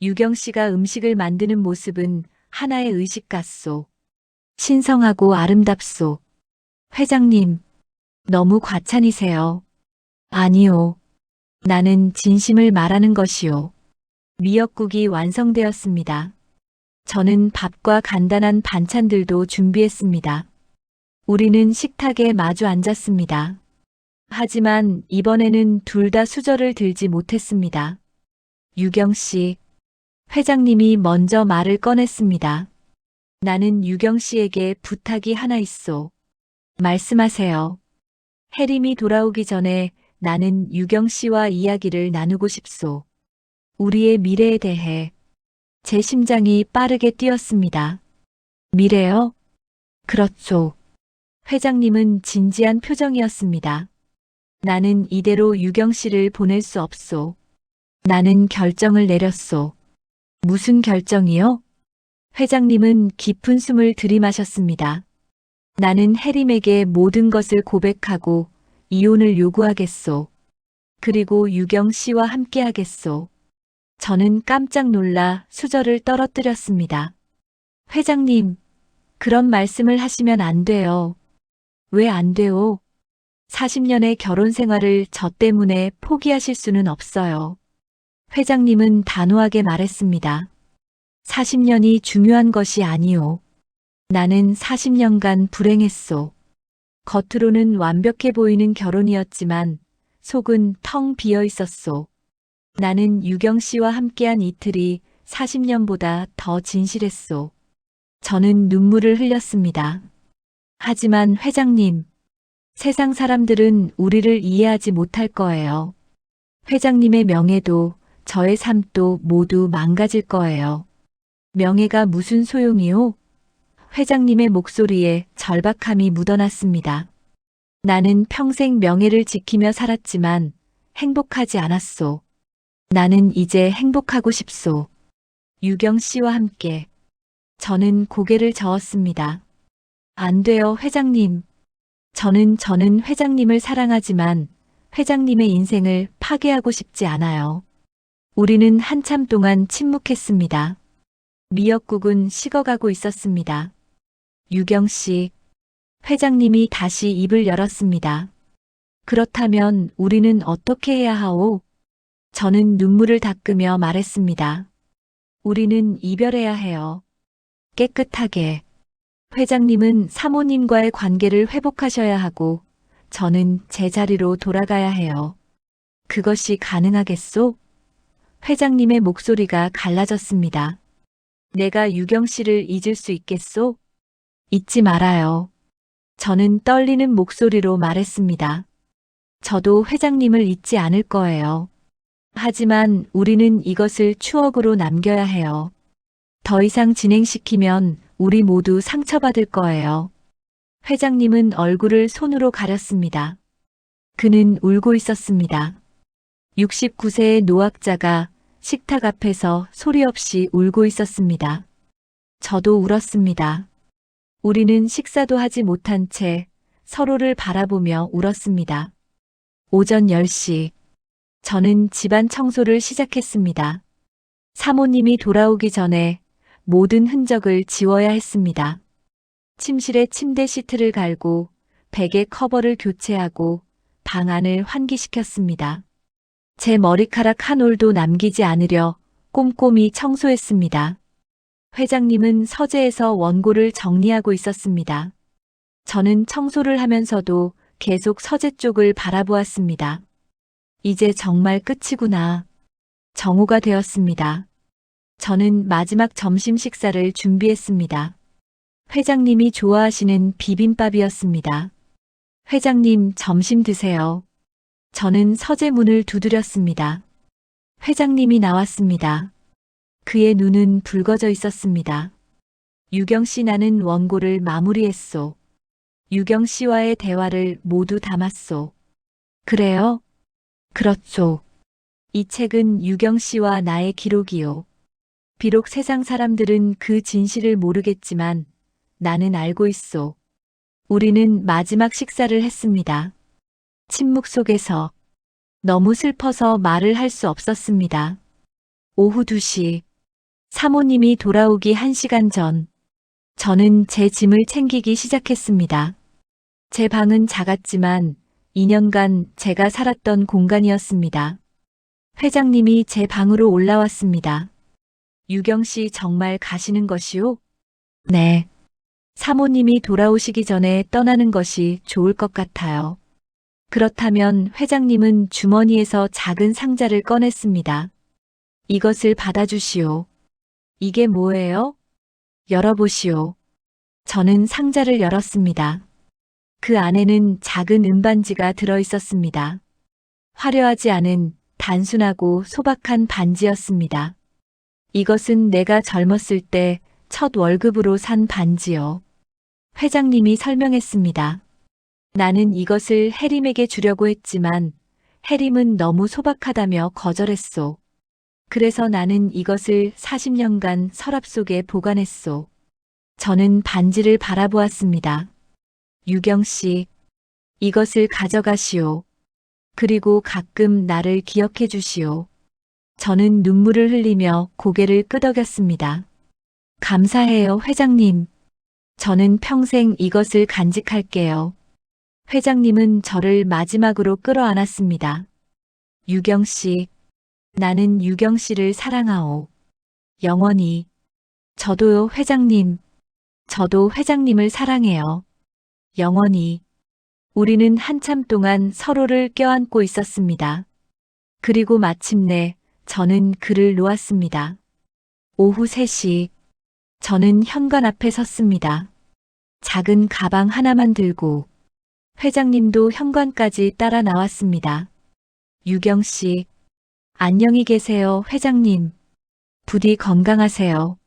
유경 씨가 음식을 만드는 모습은 하나의 의식 같소. 신성하고 아름답소. 회장님, 너무 과찬이세요. 아니요. 나는 진심을 말하는 것이요. 미역국이 완성되었습니다. 저는 밥과 간단한 반찬들도 준비했습니다. 우리는 식탁에 마주 앉았습니다. 하지만 이번에는 둘 다 수저를 들지 못했습니다. 유경 씨, 회장님이 먼저 말을 꺼냈습니다. 나는 유경 씨에게 부탁이 하나 있소. 말씀하세요. 혜림이 돌아오기 전에 나는 유경 씨와 이야기를 나누고 싶소. 우리의 미래에 대해. 제 심장이 빠르게 뛰었습니다. 미래요? 그렇죠. 회장님은 진지한 표정이었습니다. 나는 이대로 유경 씨를 보낼 수 없소. 나는 결정을 내렸소. 무슨 결정이요? 회장님은 깊은 숨을 들이마셨습니다. 나는 혜림에게 모든 것을 고백하고 이혼을 요구하겠소. 그리고 유경 씨와 함께 하겠소. 저는 깜짝 놀라 수저를 떨어뜨렸습니다. 회장님, 그런 말씀을 하시면 안 돼요. 왜 안 돼요? 40년의 결혼 생활을 저 때문에 포기하실 수는 없어요. 회장님은 단호하게 말했습니다. 40년이 중요한 것이 아니오. 나는 40년간 불행했소. 겉으로는 완벽해 보이는 결혼이었지만 속은 텅 비어 있었소. 나는 유경 씨와 함께한 이틀이 40년보다 더 진실했소. 저는 눈물을 흘렸습니다. 하지만 회장님, 세상 사람들은 우리를 이해하지 못할 거예요. 회장님의 명예도 저의 삶도 모두 망가질 거예요. 명예가 무슨 소용이요? 회장님의 목소리에 절박함이 묻어났습니다. 나는 평생 명예를 지키며 살았지만 행복하지 않았소. 나는 이제 행복하고 싶소. 유경 씨와 함께. 저는 고개를 저었습니다. 안 돼요, 회장님. 저는 회장님을 사랑하지만 회장님의 인생을 파괴하고 싶지 않아요. 우리는 한참 동안 침묵했습니다. 미역국은 식어가고 있었습니다. 유경 씨, 회장님이 다시 입을 열었습니다. 그렇다면 우리는 어떻게 해야 하오? 저는 눈물을 닦으며 말했습니다. 우리는 이별해야 해요. 깨끗하게. 회장님은 사모님과의 관계를 회복하셔야 하고 저는 제 자리로 돌아가야 해요. 그것이 가능하겠소? 회장님의 목소리가 갈라졌습니다. 내가 유경 씨를 잊을 수 있겠소? 잊지 말아요. 저는 떨리는 목소리로 말했습니다. 저도 회장님을 잊지 않을 거예요. 하지만 우리는 이것을 추억으로 남겨야 해요. 더 이상 진행시키면 우리 모두 상처받을 거예요. 회장님은 얼굴을 손으로 가렸습니다. 그는 울고 있었습니다. 69세의 노학자가 식탁 앞에서 소리 없이 울고 있었습니다. 저도 울었습니다. 우리는 식사도 하지 못한 채 서로를 바라보며 울었습니다. 오전 10시. 저는 집안 청소를 시작했습니다. 사모님이 돌아오기 전에 모든 흔적을 지워야 했습니다. 침실에 침대 시트를 갈고 베개 커버를 교체하고 방 안을 환기시켰습니다. 제 머리카락 한 올도 남기지 않으려 꼼꼼히 청소했습니다. 회장님은 서재에서 원고를 정리하고 있었습니다. 저는 청소를 하면서도 계속 서재 쪽을 바라보았습니다. 이제 정말 끝이구나. 정오가 되었습니다. 저는 마지막 점심 식사를 준비했습니다. 회장님이 좋아하시는 비빔밥이었습니다. 회장님, 점심 드세요. 저는 서재 문을 두드렸습니다. 회장님이 나왔습니다. 그의 눈은 붉어져 있었습니다. 유경 씨, 나는 원고를 마무리했소. 유경 씨와의 대화를 모두 담았소. 그래요? 그렇죠. 이 책은 유경 씨와 나의 기록이요. 비록 세상 사람들은 그 진실을 모르겠지만 나는 알고 있소. 우리는 마지막 식사를 했습니다. 침묵 속에서 너무 슬퍼서 말을 할 수 없었습니다. 오후 2시. 사모님이 돌아오기 1시간 전. 저는 제 짐을 챙기기 시작했습니다. 제 방은 작았지만 2년간 제가 살았던 공간이었습니다. 회장님이 제 방으로 올라왔습니다. 유경 씨 정말 가시는 것이요? 네. 사모님이 돌아오시기 전에 떠나는 것이 좋을 것 같아요. 그렇다면 회장님은 주머니에서 작은 상자를 꺼냈습니다. 이것을 받아주시오. 이게 뭐예요? 열어보시오. 저는 상자를 열었습니다. 그 안에는 작은 은반지가 들어 있었습니다. 화려하지 않은 단순하고 소박한 반지였습니다. 이것은 내가 젊었을 때 첫 월급으로 산 반지요. 회장님이 설명했습니다. 나는 이것을 해림에게 주려고 했지만 해림은 너무 소박하다며 거절했소. 그래서 나는 이것을 40년간 서랍 속에 보관했소. 저는 반지를 바라보았습니다. 유경 씨, 이것을 가져가시오. 그리고 가끔 나를 기억해 주시오. 저는 눈물을 흘리며 고개를 끄덕였습니다. 감사해요, 회장님. 저는 평생 이것을 간직할게요. 회장님은 저를 마지막으로 끌어안았습니다. 유경 씨, 나는 유경 씨를 사랑하오. 영원히. 저도요, 회장님. 저도 회장님을 사랑해요. 영원히. 우리는 한참 동안 서로를 껴안고 있었습니다. 그리고 마침내 저는 그를 놓았습니다. 오후 3시. 저는 현관 앞에 섰습니다. 작은 가방 하나만 들고 회장님도 현관까지 따라 나왔습니다. 유경 씨, 안녕히 계세요, 회장님. 부디 건강하세요.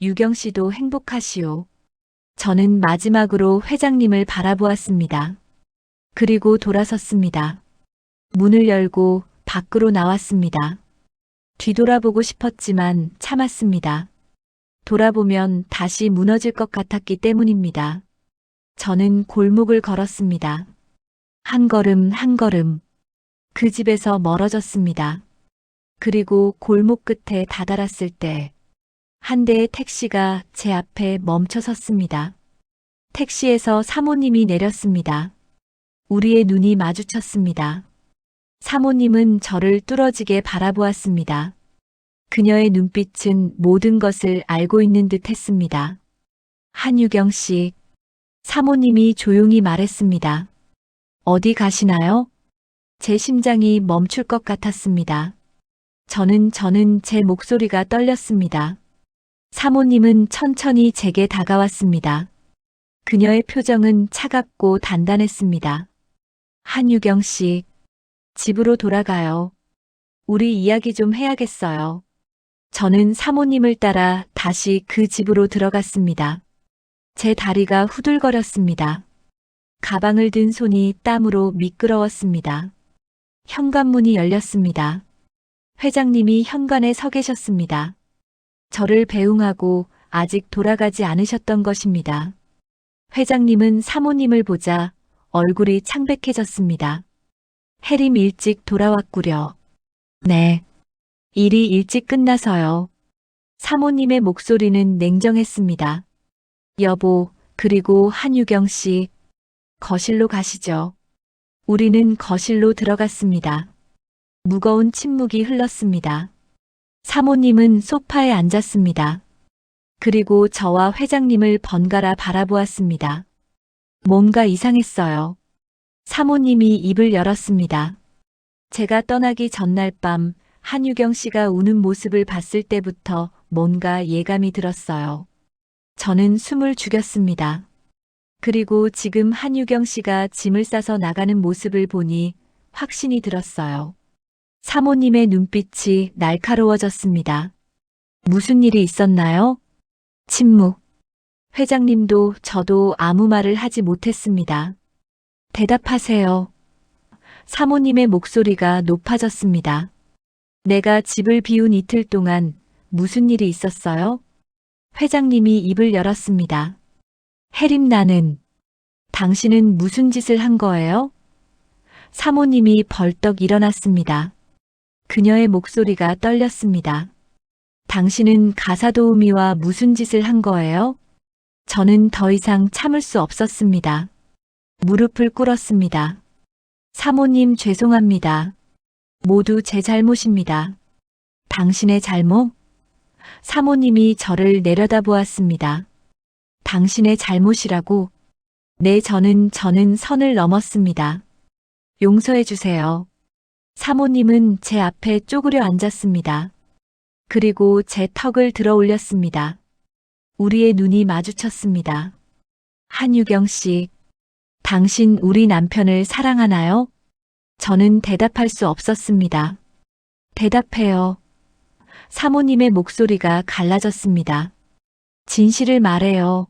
유경 씨도 행복하시오. 저는 마지막으로 회장님을 바라보았습니다. 그리고 돌아섰습니다. 문을 열고 밖으로 나왔습니다. 뒤돌아보고 싶었지만 참았습니다. 돌아보면 다시 무너질 것 같았기 때문입니다. 저는 골목을 걸었습니다. 한 걸음 한 걸음. 그 집에서 멀어졌습니다. 그리고 골목 끝에 다다랐을 때 한 대의 택시가 제 앞에 멈춰 섰습니다. 택시에서 사모님이 내렸습니다. 우리의 눈이 마주쳤습니다. 사모님은 저를 뚫어지게 바라보았습니다. 그녀의 눈빛은 모든 것을 알고 있는 듯 했습니다. 한유경 씨, 사모님이 조용히 말했습니다. 어디 가시나요? 제 심장이 멈출 것 같았습니다. 저는 제 목소리가 떨렸습니다. 사모님은 천천히 제게 다가왔습니다. 그녀의 표정은 차갑고 단단했습니다. 한유경 씨, 집으로 돌아가요. 우리 이야기 좀 해야겠어요. 저는 사모님을 따라 다시 그 집으로 들어갔습니다. 제 다리가 후들거렸습니다. 가방을 든 손이 땀으로 미끄러웠습니다. 현관문이 열렸습니다. 회장님이 현관에 서 계셨습니다. 저를 배웅하고 아직 돌아가지 않으셨던 것입니다. 회장님은 사모님을 보자 얼굴이 창백해졌습니다. 해림 일찍 돌아왔구려. 네. 일이 일찍 끝나서요. 사모님의 목소리는 냉정했습니다. 여보, 그리고 한유경 씨, 거실로 가시죠. 우리는 거실로 들어갔습니다. 무거운 침묵이 흘렀습니다. 사모님은 소파에 앉았습니다. 그리고 저와 회장님을 번갈아 바라보았습니다. 뭔가 이상했어요. 사모님이 입을 열었습니다. 제가 떠나기 전날 밤 한유경 씨가 우는 모습을 봤을 때부터 뭔가 예감이 들었어요. 저는 숨을 죽였습니다. 그리고 지금 한유경 씨가 짐을 싸서 나가는 모습을 보니 확신이 들었어요. 사모님의 눈빛이 날카로워졌습니다. 무슨 일이 있었나요? 침묵. 회장님도 저도 아무 말을 하지 못했습니다. 대답하세요. 사모님의 목소리가 높아졌습니다. 내가 집을 비운 이틀 동안 무슨 일이 있었어요? 회장님이 입을 열었습니다. 해림 나는. 당신은 무슨 짓을 한 거예요? 사모님이 벌떡 일어났습니다. 그녀의 목소리가 떨렸습니다. 당신은 가사도우미와 무슨 짓을 한 거예요? 저는 더 이상 참을 수 없었습니다. 무릎을 꿇었습니다. 사모님 죄송합니다. 모두 제 잘못입니다. 당신의 잘못? 사모님이 저를 내려다보았습니다. 당신의 잘못이라고? 네, 저는 선을 넘었습니다. 용서해 주세요. 사모님은 제 앞에 쪼그려 앉았습니다. 그리고 제 턱을 들어 올렸습니다. 우리의 눈이 마주쳤습니다. 한유경 씨, 당신 우리 남편을 사랑하나요? 저는 대답할 수 없었습니다. 대답해요. 사모님의 목소리가 갈라졌습니다. 진실을 말해요.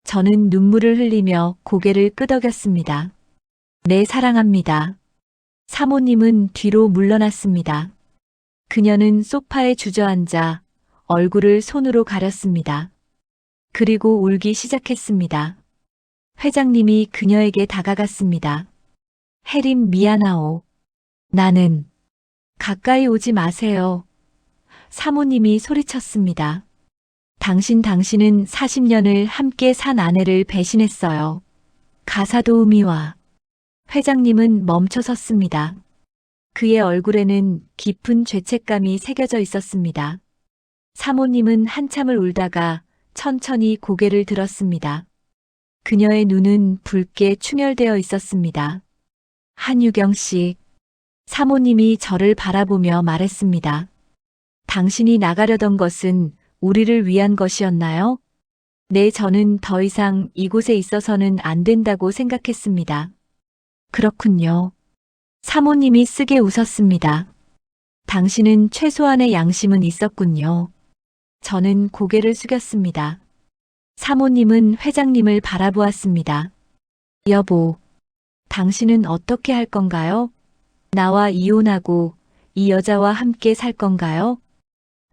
저는 눈물을 흘리며 고개를 끄덕였습니다. 네, 사랑합니다. 사모님은 뒤로 물러났습니다. 그녀는 소파에 주저앉아 얼굴을 손으로 가렸습니다. 그리고 울기 시작했습니다. 회장님이 그녀에게 다가갔습니다. 혜림, 미안하오. 나는. 가까이 오지 마세요. 사모님이 소리쳤습니다. 당신은 40년을 함께 산 아내를 배신했어요. 가사도우미와. 회장님은 멈춰 섰습니다. 그의 얼굴에는 깊은 죄책감이 새겨져 있었습니다. 사모님은 한참을 울다가 천천히 고개를 들었습니다. 그녀의 눈은 붉게 충혈되어 있었습니다. 한유경 씨, 사모님이 저를 바라보며 말했습니다. 당신이 나가려던 것은 우리를 위한 것이었나요? 네, 저는 더 이상 이곳에 있어서는 안 된다고 생각했습니다. 그렇군요. 사모님이 쓰게 웃었습니다. 당신은 최소한의 양심은 있었군요. 저는 고개를 숙였습니다. 사모님은 회장님을 바라보았습니다. 여보, 당신은 어떻게 할 건가요? 나와 이혼하고 이 여자와 함께 살 건가요?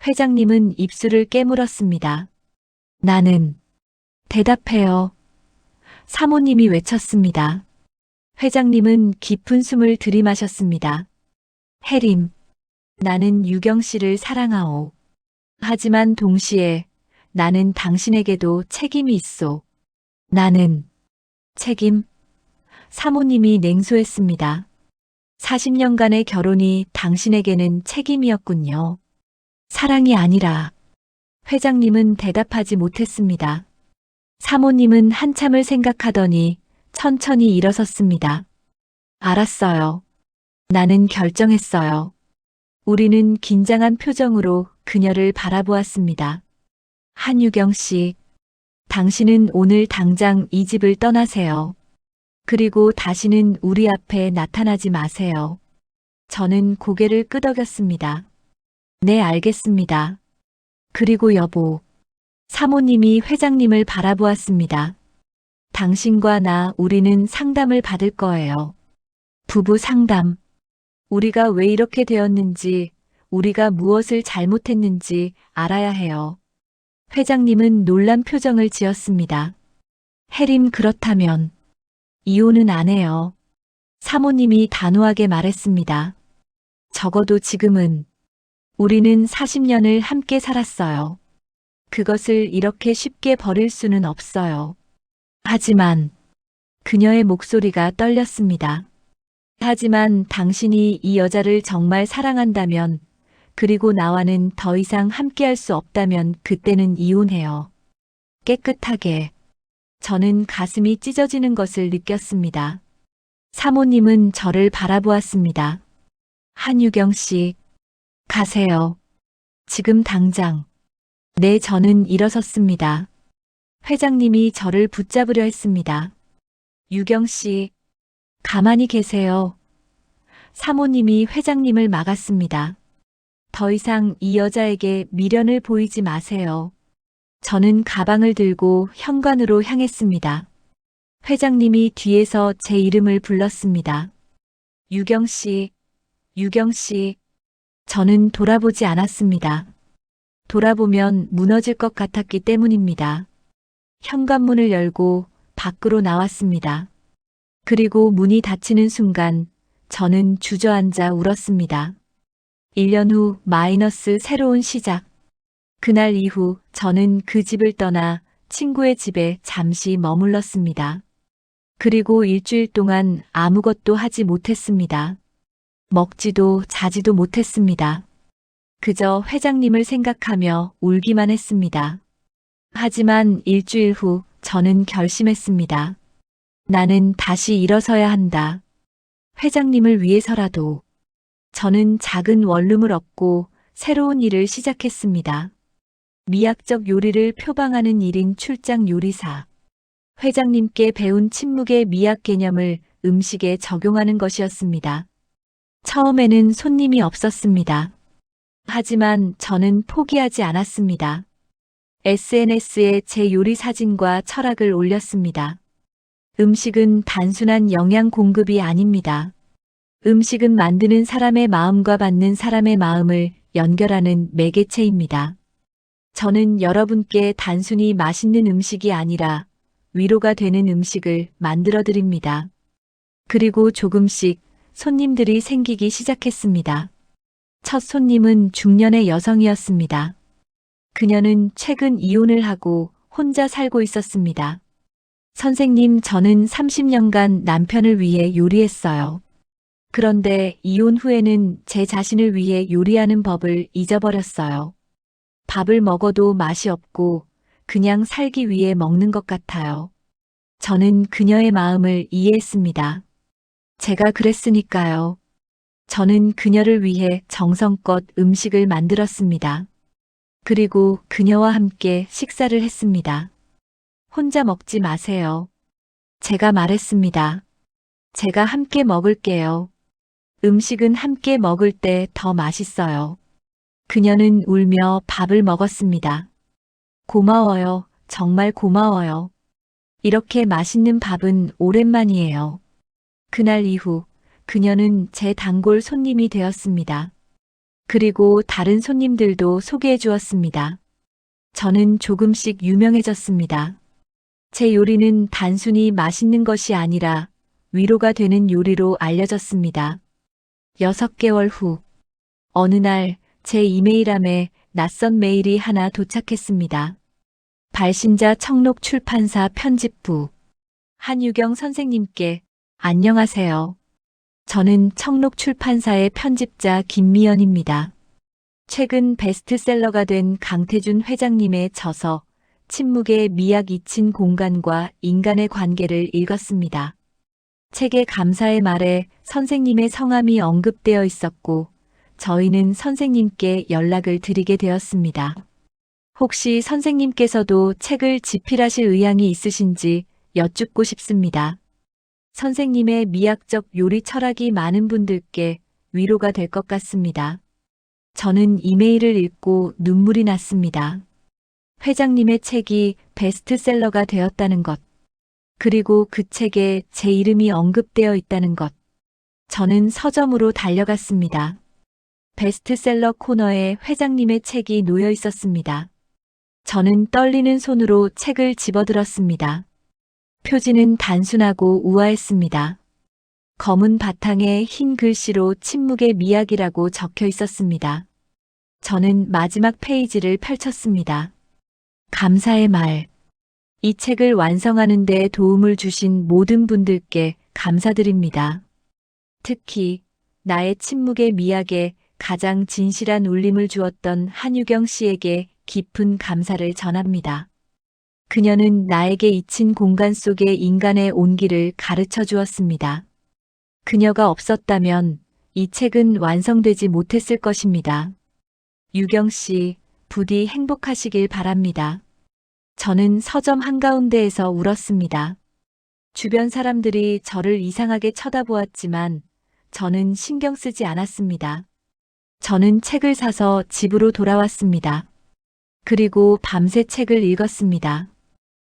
회장님은 입술을 깨물었습니다. 나는. 대답해요. 사모님이 외쳤습니다. 회장님은 깊은 숨을 들이마셨습니다. 혜림, 나는 유경 씨를 사랑하오. 하지만 동시에 나는 당신에게도 책임이 있소. 나는. 책임? 사모님이 냉소했습니다. 40년간의 결혼이 당신에게는 책임이었군요. 사랑이 아니라. 회장님은 대답하지 못했습니다. 사모님은 한참을 생각하더니 천천히 일어섰습니다. 알았어요. 나는 결정했어요. 우리는 긴장한 표정으로 그녀를 바라보았습니다. 한유경 씨, 당신은 오늘 당장 이 집을 떠나세요. 그리고 다시는 우리 앞에 나타나지 마세요. 저는 고개를 끄덕였습니다. 네, 알겠습니다. 그리고 여보. 사모님이 회장님을 바라보았습니다. 당신과 나, 우리는 상담을 받을 거예요. 부부 상담. 우리가 왜 이렇게 되었는지, 우리가 무엇을 잘못했는지 알아야 해요. 회장님은 놀란 표정을 지었습니다. 혜림, 그렇다면 이혼은 안 해요. 사모님이 단호하게 말했습니다. 적어도 지금은. 우리는 40년을 함께 살았어요. 그것을 이렇게 쉽게 버릴 수는 없어요. 하지만 그녀의 목소리가 떨렸습니다. 하지만 당신이 이 여자를 정말 사랑한다면, 그리고 나와는 더 이상 함께할 수 없다면 그때는 이혼해요. 깨끗하게. 저는 가슴이 찢어지는 것을 느꼈습니다. 사모님은 저를 바라보았습니다. 한유경 씨, 가세요. 지금 당장. 네, 저는 일어섰습니다. 회장님이 저를 붙잡으려 했습니다. 유경 씨, 가만히 계세요. 사모님이 회장님을 막았습니다. 더 이상 이 여자에게 미련을 보이지 마세요. 저는 가방을 들고 현관으로 향했습니다. 회장님이 뒤에서 제 이름을 불렀습니다. 유경 씨, 유경 씨. 저는 돌아보지 않았습니다. 돌아보면 무너질 것 같았기 때문입니다. 현관문을 열고 밖으로 나왔습니다. 그리고 문이 닫히는 순간 저는 주저앉아 울었습니다. 1년 후 마이너스 새로운 시작. 그날 이후 저는 그 집을 떠나 친구의 집에 잠시 머물렀습니다. 그리고 일주일 동안 아무것도 하지 못했습니다. 먹지도 자지도 못했습니다. 그저 회장님을 생각하며 울기만 했습니다. 하지만 일주일 후 저는 결심했습니다. 나는 다시 일어서야 한다. 회장님을 위해서라도. 저는 작은 원룸을 얻고 새로운 일을 시작했습니다. 미학적 요리를 표방하는 1인 출장 요리사. 회장님께 배운 침묵의 미학 개념을 음식에 적용하는 것이었습니다. 처음에는 손님이 없었습니다. 하지만 저는 포기하지 않았습니다. SNS에 제 요리 사진과 철학을 올렸습니다. 음식은 단순한 영양 공급이 아닙니다. 음식은 만드는 사람의 마음과 받는 사람의 마음을 연결하는 매개체입니다. 저는 여러분께 단순히 맛있는 음식이 아니라 위로가 되는 음식을 만들어 드립니다. 그리고 조금씩 손님들이 생기기 시작했습니다. 첫 손님은 중년의 여성이었습니다. 그녀는 최근 이혼을 하고 혼자 살고 있었습니다. 선생님, 저는 30년간 남편을 위해 요리했어요. 그런데 이혼 후에는 제 자신을 위해 요리하는 법을 잊어버렸어요. 밥을 먹어도 맛이 없고 그냥 살기 위해 먹는 것 같아요. 저는 그녀의 마음을 이해했습니다. 제가 그랬으니까요. 저는 그녀를 위해 정성껏 음식을 만들었습니다. 그리고 그녀와 함께 식사를 했습니다. 혼자 먹지 마세요. 제가 말했습니다. 제가 함께 먹을게요. 음식은 함께 먹을 때 더 맛있어요. 그녀는 울며 밥을 먹었습니다. 고마워요. 정말 고마워요. 이렇게 맛있는 밥은 오랜만이에요. 그날 이후 그녀는 제 단골 손님이 되었습니다. 그리고 다른 손님들도 소개해 주었습니다. 저는 조금씩 유명해졌습니다. 제 요리는 단순히 맛있는 것이 아니라 위로가 되는 요리로 알려졌습니다. 6개월 후, 어느 날 제 이메일함에 낯선 메일이 하나 도착했습니다. 발신자 청록 출판사 편집부. 한유경 선생님께 안녕하세요. 저는 청록 출판사의 편집자 김미연입니다. 최근 베스트셀러가 된 강태준 회장님의 저서 침묵의 미학 잊힌 공간과 인간의 관계를 읽었습니다. 책의 감사의 말에 선생님의 성함이 언급되어 있었고 저희는 선생님께 연락을 드리게 되었습니다. 혹시 선생님께서도 책을 집필하실 의향이 있으신지 여쭙고 싶습니다. 선생님의 미학적 요리 철학이 많은 분들께 위로가 될 것 같습니다. 저는 이메일을 읽고 눈물이 났습니다. 회장님의 책이 베스트셀러가 되었다는 것, 그리고 그 책에 제 이름이 언급되어 있다는 것. 저는 서점으로 달려갔습니다. 베스트셀러 코너에 회장님의 책이 놓여 있었습니다. 저는 떨리는 손으로 책을 집어들었습니다. 표지는 단순하고 우아했습니다. 검은 바탕에 흰 글씨로 침묵의 미학이라고 적혀 있었습니다. 저는 마지막 페이지를 펼쳤습니다. 감사의 말. 이 책을 완성하는 데 도움을 주신 모든 분들께 감사드립니다. 특히 나의 침묵의 미학에 가장 진실한 울림을 주었던 한유경 씨에게 깊은 감사를 전합니다. 그녀는 나에게 잊힌 공간 속의 인간의 온기를 가르쳐 주었습니다. 그녀가 없었다면 이 책은 완성되지 못했을 것입니다. 유경 씨, 부디 행복하시길 바랍니다. 저는 서점 한가운데에서 울었습니다. 주변 사람들이 저를 이상하게 쳐다보았지만 저는 신경 쓰지 않았습니다. 저는 책을 사서 집으로 돌아왔습니다. 그리고 밤새 책을 읽었습니다.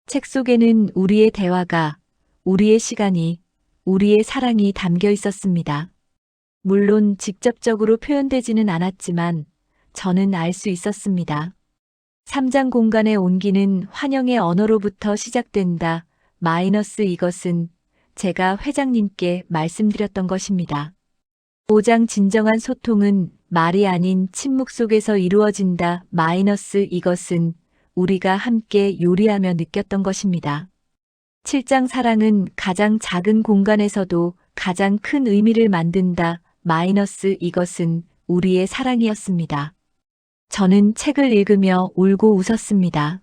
책 속에는 우리의 대화가, 우리의 시간이, 우리의 사랑이 담겨 있었습니다. 물론 직접적으로 표현되지는 않았지만 저는 알 수 있었습니다. 3장 공간의 온기는 환영의 언어로부터 시작된다. 마이너스 이것은 제가 회장님께 말씀드렸던 것입니다. 5장 진정한 소통은 말이 아닌 침묵 속에서 이루어진다. 마이너스 이것은 우리가 함께 요리하며 느꼈던 것입니다. 7장 사랑은 가장 작은 공간에서도 가장 큰 의미를 만든다. 마이너스 이것은 우리의 사랑이었습니다. 저는 책을 읽으며 울고 웃었습니다.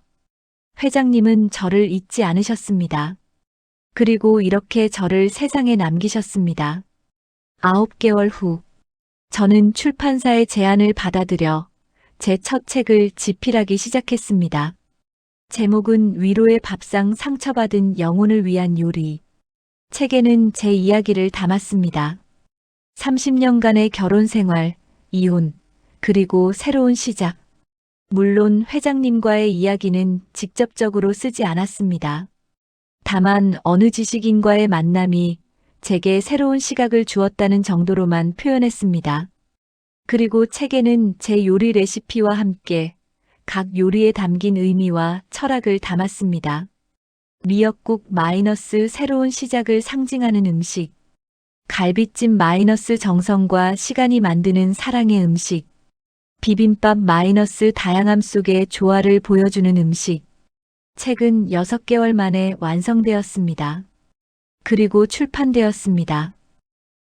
회장님은 저를 잊지 않으셨습니다. 그리고 이렇게 저를 세상에 남기셨습니다. 9개월 후, 저는 출판사의 제안을 받아들여 제 첫 책을 집필하기 시작했습니다. 제목은 위로의 밥상 상처받은 영혼을 위한 요리. 책에는 제 이야기를 담았습니다. 30년간의 결혼 생활, 이혼, 그리고 새로운 시작. 물론 회장님과의 이야기는 직접적으로 쓰지 않았습니다. 다만 어느 지식인과의 만남이 제게 새로운 시각을 주었다는 정도로만 표현했습니다. 그리고 책에는 제 요리 레시피와 함께 각 요리에 담긴 의미와 철학을 담았습니다. 미역국 마이너스 새로운 시작을 상징하는 음식, 갈비찜 마이너스 정성과 시간이 만드는 사랑의 음식, 비빔밥 마이너스 다양함 속의 조화를 보여주는 음식. 책은 6개월 만에 완성되었습니다. 그리고 출판되었습니다.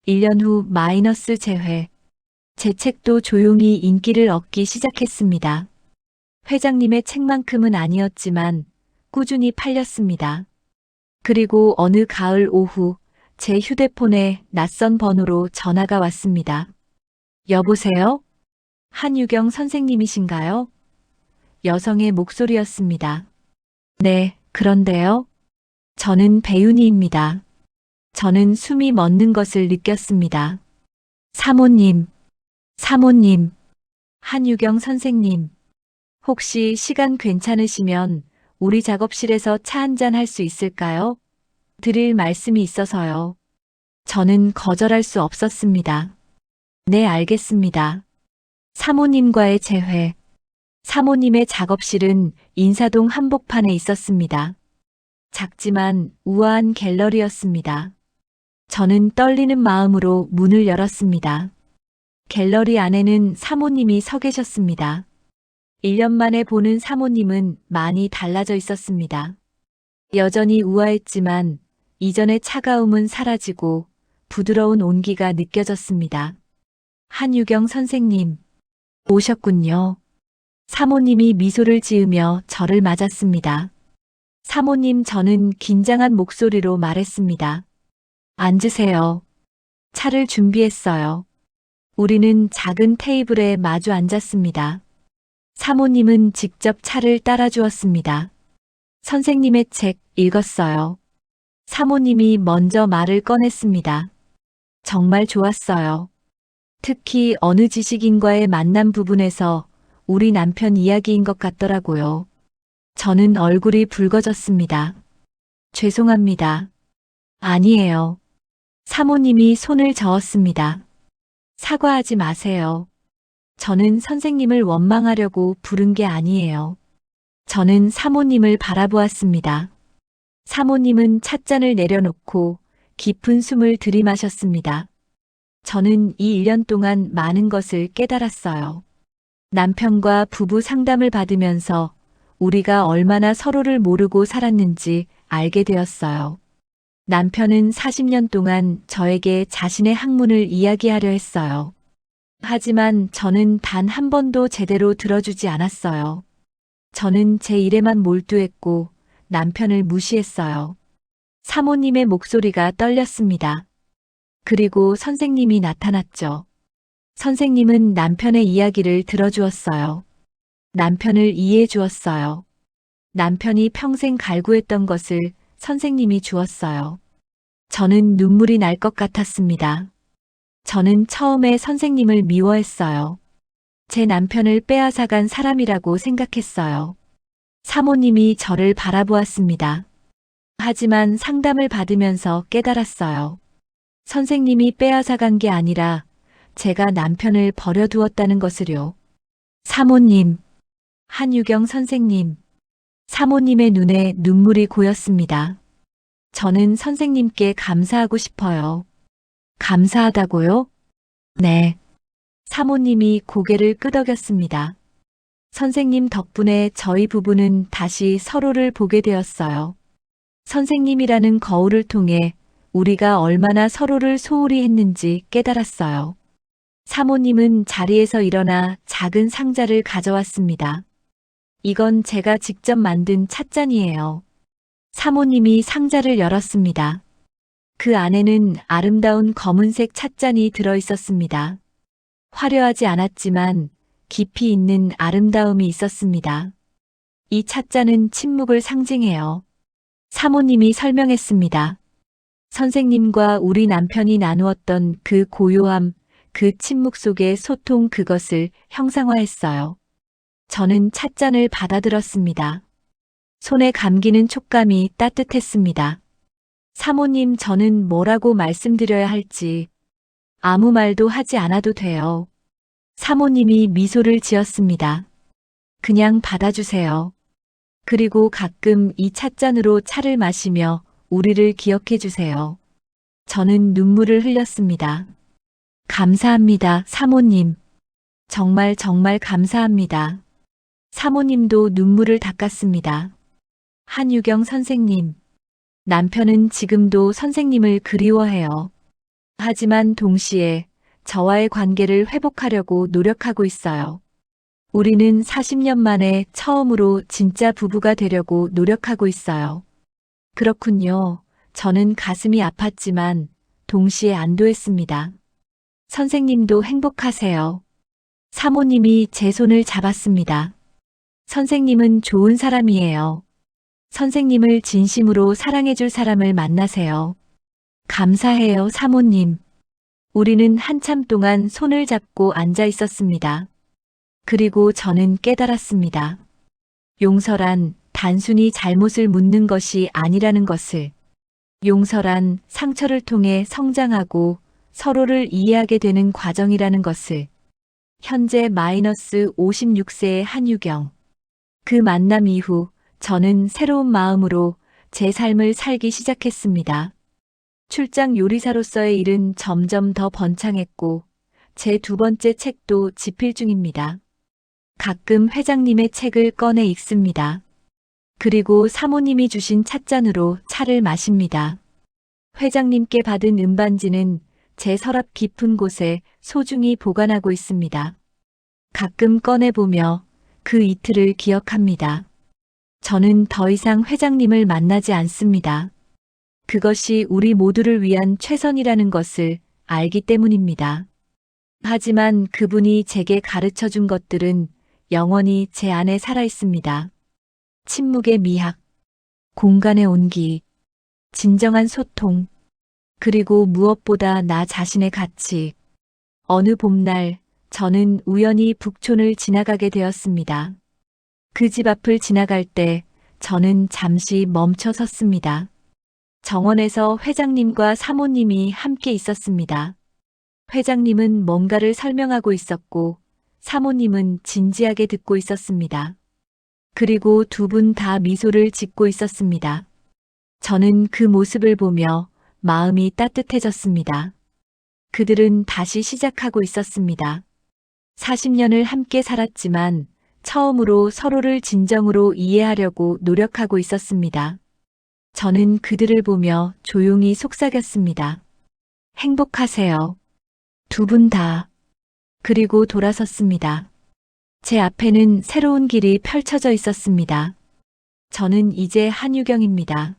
1년 후 마이너스 재회. 제 책도 조용히 인기를 얻기 시작했습니다. 회장님의 책만큼은 아니었지만 꾸준히 팔렸습니다. 그리고 어느 가을 오후 제 휴대폰에 낯선 번호로 전화가 왔습니다. 여보세요? 한유경 선생님이신가요? 여성의 목소리였습니다. 네, 그런데요. 저는 배윤희입니다. 저는 숨이 멎는 것을 느꼈습니다. 사모님, 사모님, 한유경 선생님. 혹시 시간 괜찮으시면 우리 작업실에서 차 한잔 할 수 있을까요? 드릴 말씀이 있어서요. 저는 거절할 수 없었습니다. 네, 알겠습니다. 사모님과의 재회. 사모님의 작업실은 인사동 한복판에 있었습니다. 작지만 우아한 갤러리였습니다. 저는 떨리는 마음으로 문을 열었습니다. 갤러리 안에는 사모님이 서 계셨습니다. 1년 만에 보는 사모님은 많이 달라져 있었습니다. 여전히 우아했지만 이전의 차가움은 사라지고 부드러운 온기가 느껴졌습니다. 한유경 선생님, 오셨군요. 사모님이 미소를 지으며 저를 맞았습니다. 사모님, 저는 긴장한 목소리로 말했습니다. 앉으세요. 차를 준비했어요. 우리는 작은 테이블에 마주 앉았습니다. 사모님은 직접 차를 따라주었습니다. 선생님의 책 읽었어요. 사모님이 먼저 말을 꺼냈습니다. 정말 좋았어요. 특히 어느 지식인과의 만남 부분에서 우리 남편 이야기인 것 같더라고요. 저는 얼굴이 붉어졌습니다. 죄송합니다. 아니에요. 사모님이 손을 저었습니다. 사과하지 마세요. 저는 선생님을 원망하려고 부른 게 아니에요. 저는 사모님을 바라보았습니다. 사모님은 찻잔을 내려놓고 깊은 숨을 들이마셨습니다. 저는 이 1년 동안 많은 것을 깨달았어요. 남편과 부부 상담을 받으면서 우리가 얼마나 서로를 모르고 살았는지 알게 되었어요. 남편은 40년 동안 저에게 자신의 학문을 이야기하려 했어요. 하지만 저는 단 한 번도 제대로 들어주지 않았어요. 저는 제 일에만 몰두했고 남편을 무시했어요. 사모님의 목소리가 떨렸습니다. 그리고 선생님이 나타났죠. 선생님은 남편의 이야기를 들어주었어요. 남편을 이해해 주었어요. 남편이 평생 갈구했던 것을 선생님이 주었어요. 저는 눈물이 날 것 같았습니다. 저는 처음에 선생님을 미워했어요. 제 남편을 빼앗아간 사람이라고 생각했어요. 사모님이 저를 바라보았습니다. 하지만 상담을 받으면서 깨달았어요. 선생님이 빼앗아간 게 아니라 제가 남편을 버려두었다는 것을요. 사모님, 한유경 선생님, 사모님의 눈에 눈물이 고였습니다. 저는 선생님께 감사하고 싶어요. 감사하다고요? 네. 사모님이 고개를 끄덕였습니다. 선생님 덕분에 저희 부부는 다시 서로를 보게 되었어요. 선생님이라는 거울을 통해 우리가 얼마나 서로를 소홀히 했는지 깨달았어요. 사모님은 자리에서 일어나 작은 상자를 가져왔습니다. 이건 제가 직접 만든 찻잔이에요. 사모님이 상자를 열었습니다. 그 안에는 아름다운 검은색 찻잔이 들어 있었습니다. 화려하지 않았지만 깊이 있는 아름다움이 있었습니다. 이 찻잔은 침묵을 상징해요. 사모님이 설명했습니다. 선생님과 우리 남편이 나누었던 그 고요함, 그 침묵 속의 소통, 그것을 형상화했어요. 저는 찻잔을 받아들었습니다. 손에 감기는 촉감이 따뜻했습니다. 사모님, 저는 뭐라고 말씀드려야 할지 아무 말도 하지 않아도 돼요. 사모님이 미소를 지었습니다. 그냥 받아주세요. 그리고 가끔 이 찻잔으로 차를 마시며 우리를 기억해 주세요. 저는 눈물을 흘렸습니다. 감사합니다, 사모님. 정말 정말 감사합니다. 사모님도 눈물을 닦았습니다. 한유경 선생님. 남편은 지금도 선생님을 그리워해요. 하지만 동시에 저와의 관계를 회복하려고 노력하고 있어요. 우리는 40년 만에 처음으로 진짜 부부가 되려고 노력하고 있어요. 그렇군요. 저는 가슴이 아팠지만 동시에 안도했습니다. 선생님도 행복하세요. 사모님이 제 손을 잡았습니다. 선생님은 좋은 사람이에요. 선생님을 진심으로 사랑해줄 사람을 만나세요. 감사해요, 사모님. 우리는 한참 동안 손을 잡고 앉아 있었습니다. 그리고 저는 깨달았습니다. 용서란 단순히 잘못을 묻는 것이 아니라는 것을. 용서란 상처를 통해 성장하고 서로를 이해하게 되는 과정이라는 것을. 현재 마이너스 56세의 한유경. 그 만남 이후 저는 새로운 마음으로 제 삶을 살기 시작했습니다. 출장 요리사로서의 일은 점점 더 번창했고 제 두 번째 책도 집필 중입니다. 가끔 회장님의 책을 꺼내 읽습니다. 그리고 사모님이 주신 찻잔으로 차를 마십니다. 회장님께 받은 은반지는 제 서랍 깊은 곳에 소중히 보관하고 있습니다. 가끔 꺼내보며 그 이틀을 기억합니다. 저는 더 이상 회장님을 만나지 않습니다. 그것이 우리 모두를 위한 최선이라는 것을 알기 때문입니다. 하지만 그분이 제게 가르쳐 준 것들은 영원히 제 안에 살아 있습니다. 침묵의 미학, 공간의 온기, 진정한 소통, 그리고 무엇보다 나 자신의 가치. 어느 봄날 저는 우연히 북촌을 지나가게 되었습니다. 그 집 앞을 지나갈 때 저는 잠시 멈춰 섰습니다. 정원에서 회장님과 사모님이 함께 있었습니다. 회장님은 뭔가를 설명하고 있었고 사모님은 진지하게 듣고 있었습니다. 그리고 두 분 다 미소를 짓고 있었습니다. 저는 그 모습을 보며 마음이 따뜻해졌습니다. 그들은 다시 시작하고 있었습니다. 40년을 함께 살았지만 처음으로 서로를 진정으로 이해하려고 노력하고 있었습니다. 저는 그들을 보며 조용히 속삭였습니다. 행복하세요. 두 분 다. 그리고 돌아섰습니다. 제 앞에는 새로운 길이 펼쳐져 있었습니다. 저는 이제 한유경입니다.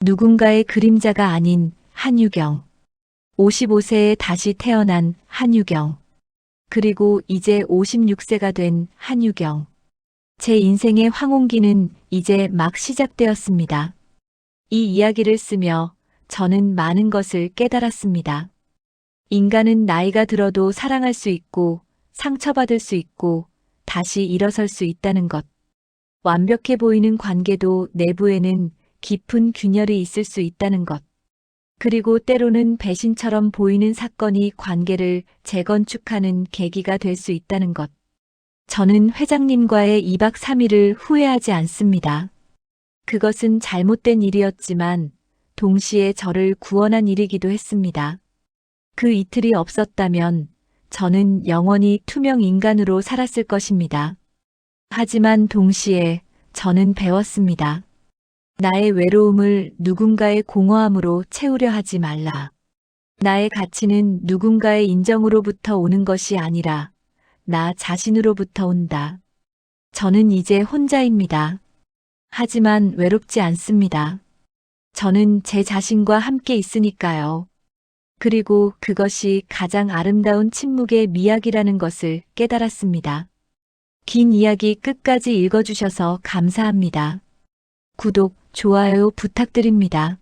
누군가의 그림자가 아닌 한유경. 55세에 다시 태어난 한유경. 그리고 이제 56세가 된 한유경. 제 인생의 황혼기는 이제 막 시작되었습니다. 이 이야기를 쓰며 저는 많은 것을 깨달았습니다. 인간은 나이가 들어도 사랑할 수 있고 상처받을 수 있고 다시 일어설 수 있다는 것. 완벽해 보이는 관계도 내부에는 깊은 균열이 있을 수 있다는 것. 그리고 때로는 배신처럼 보이는 사건이 관계를 재건축하는 계기가 될 수 있다는 것. 저는 회장님과의 2박 3일을 후회하지 않습니다. 그것은 잘못된 일이었지만 동시에 저를 구원한 일이기도 했습니다. 그 이틀이 없었다면 저는 영원히 투명 인간으로 살았을 것입니다. 하지만 동시에 저는 배웠습니다. 나의 외로움을 누군가의 공허함으로 채우려 하지 말라. 나의 가치는 누군가의 인정으로부터 오는 것이 아니라 나 자신으로부터 온다. 저는 이제 혼자입니다. 하지만 외롭지 않습니다. 저는 제 자신과 함께 있으니까요. 그리고 그것이 가장 아름다운 침묵의 미학이라는 것을 깨달았습니다. 긴 이야기 끝까지 읽어주셔서 감사합니다. 구독, 좋아요 부탁드립니다.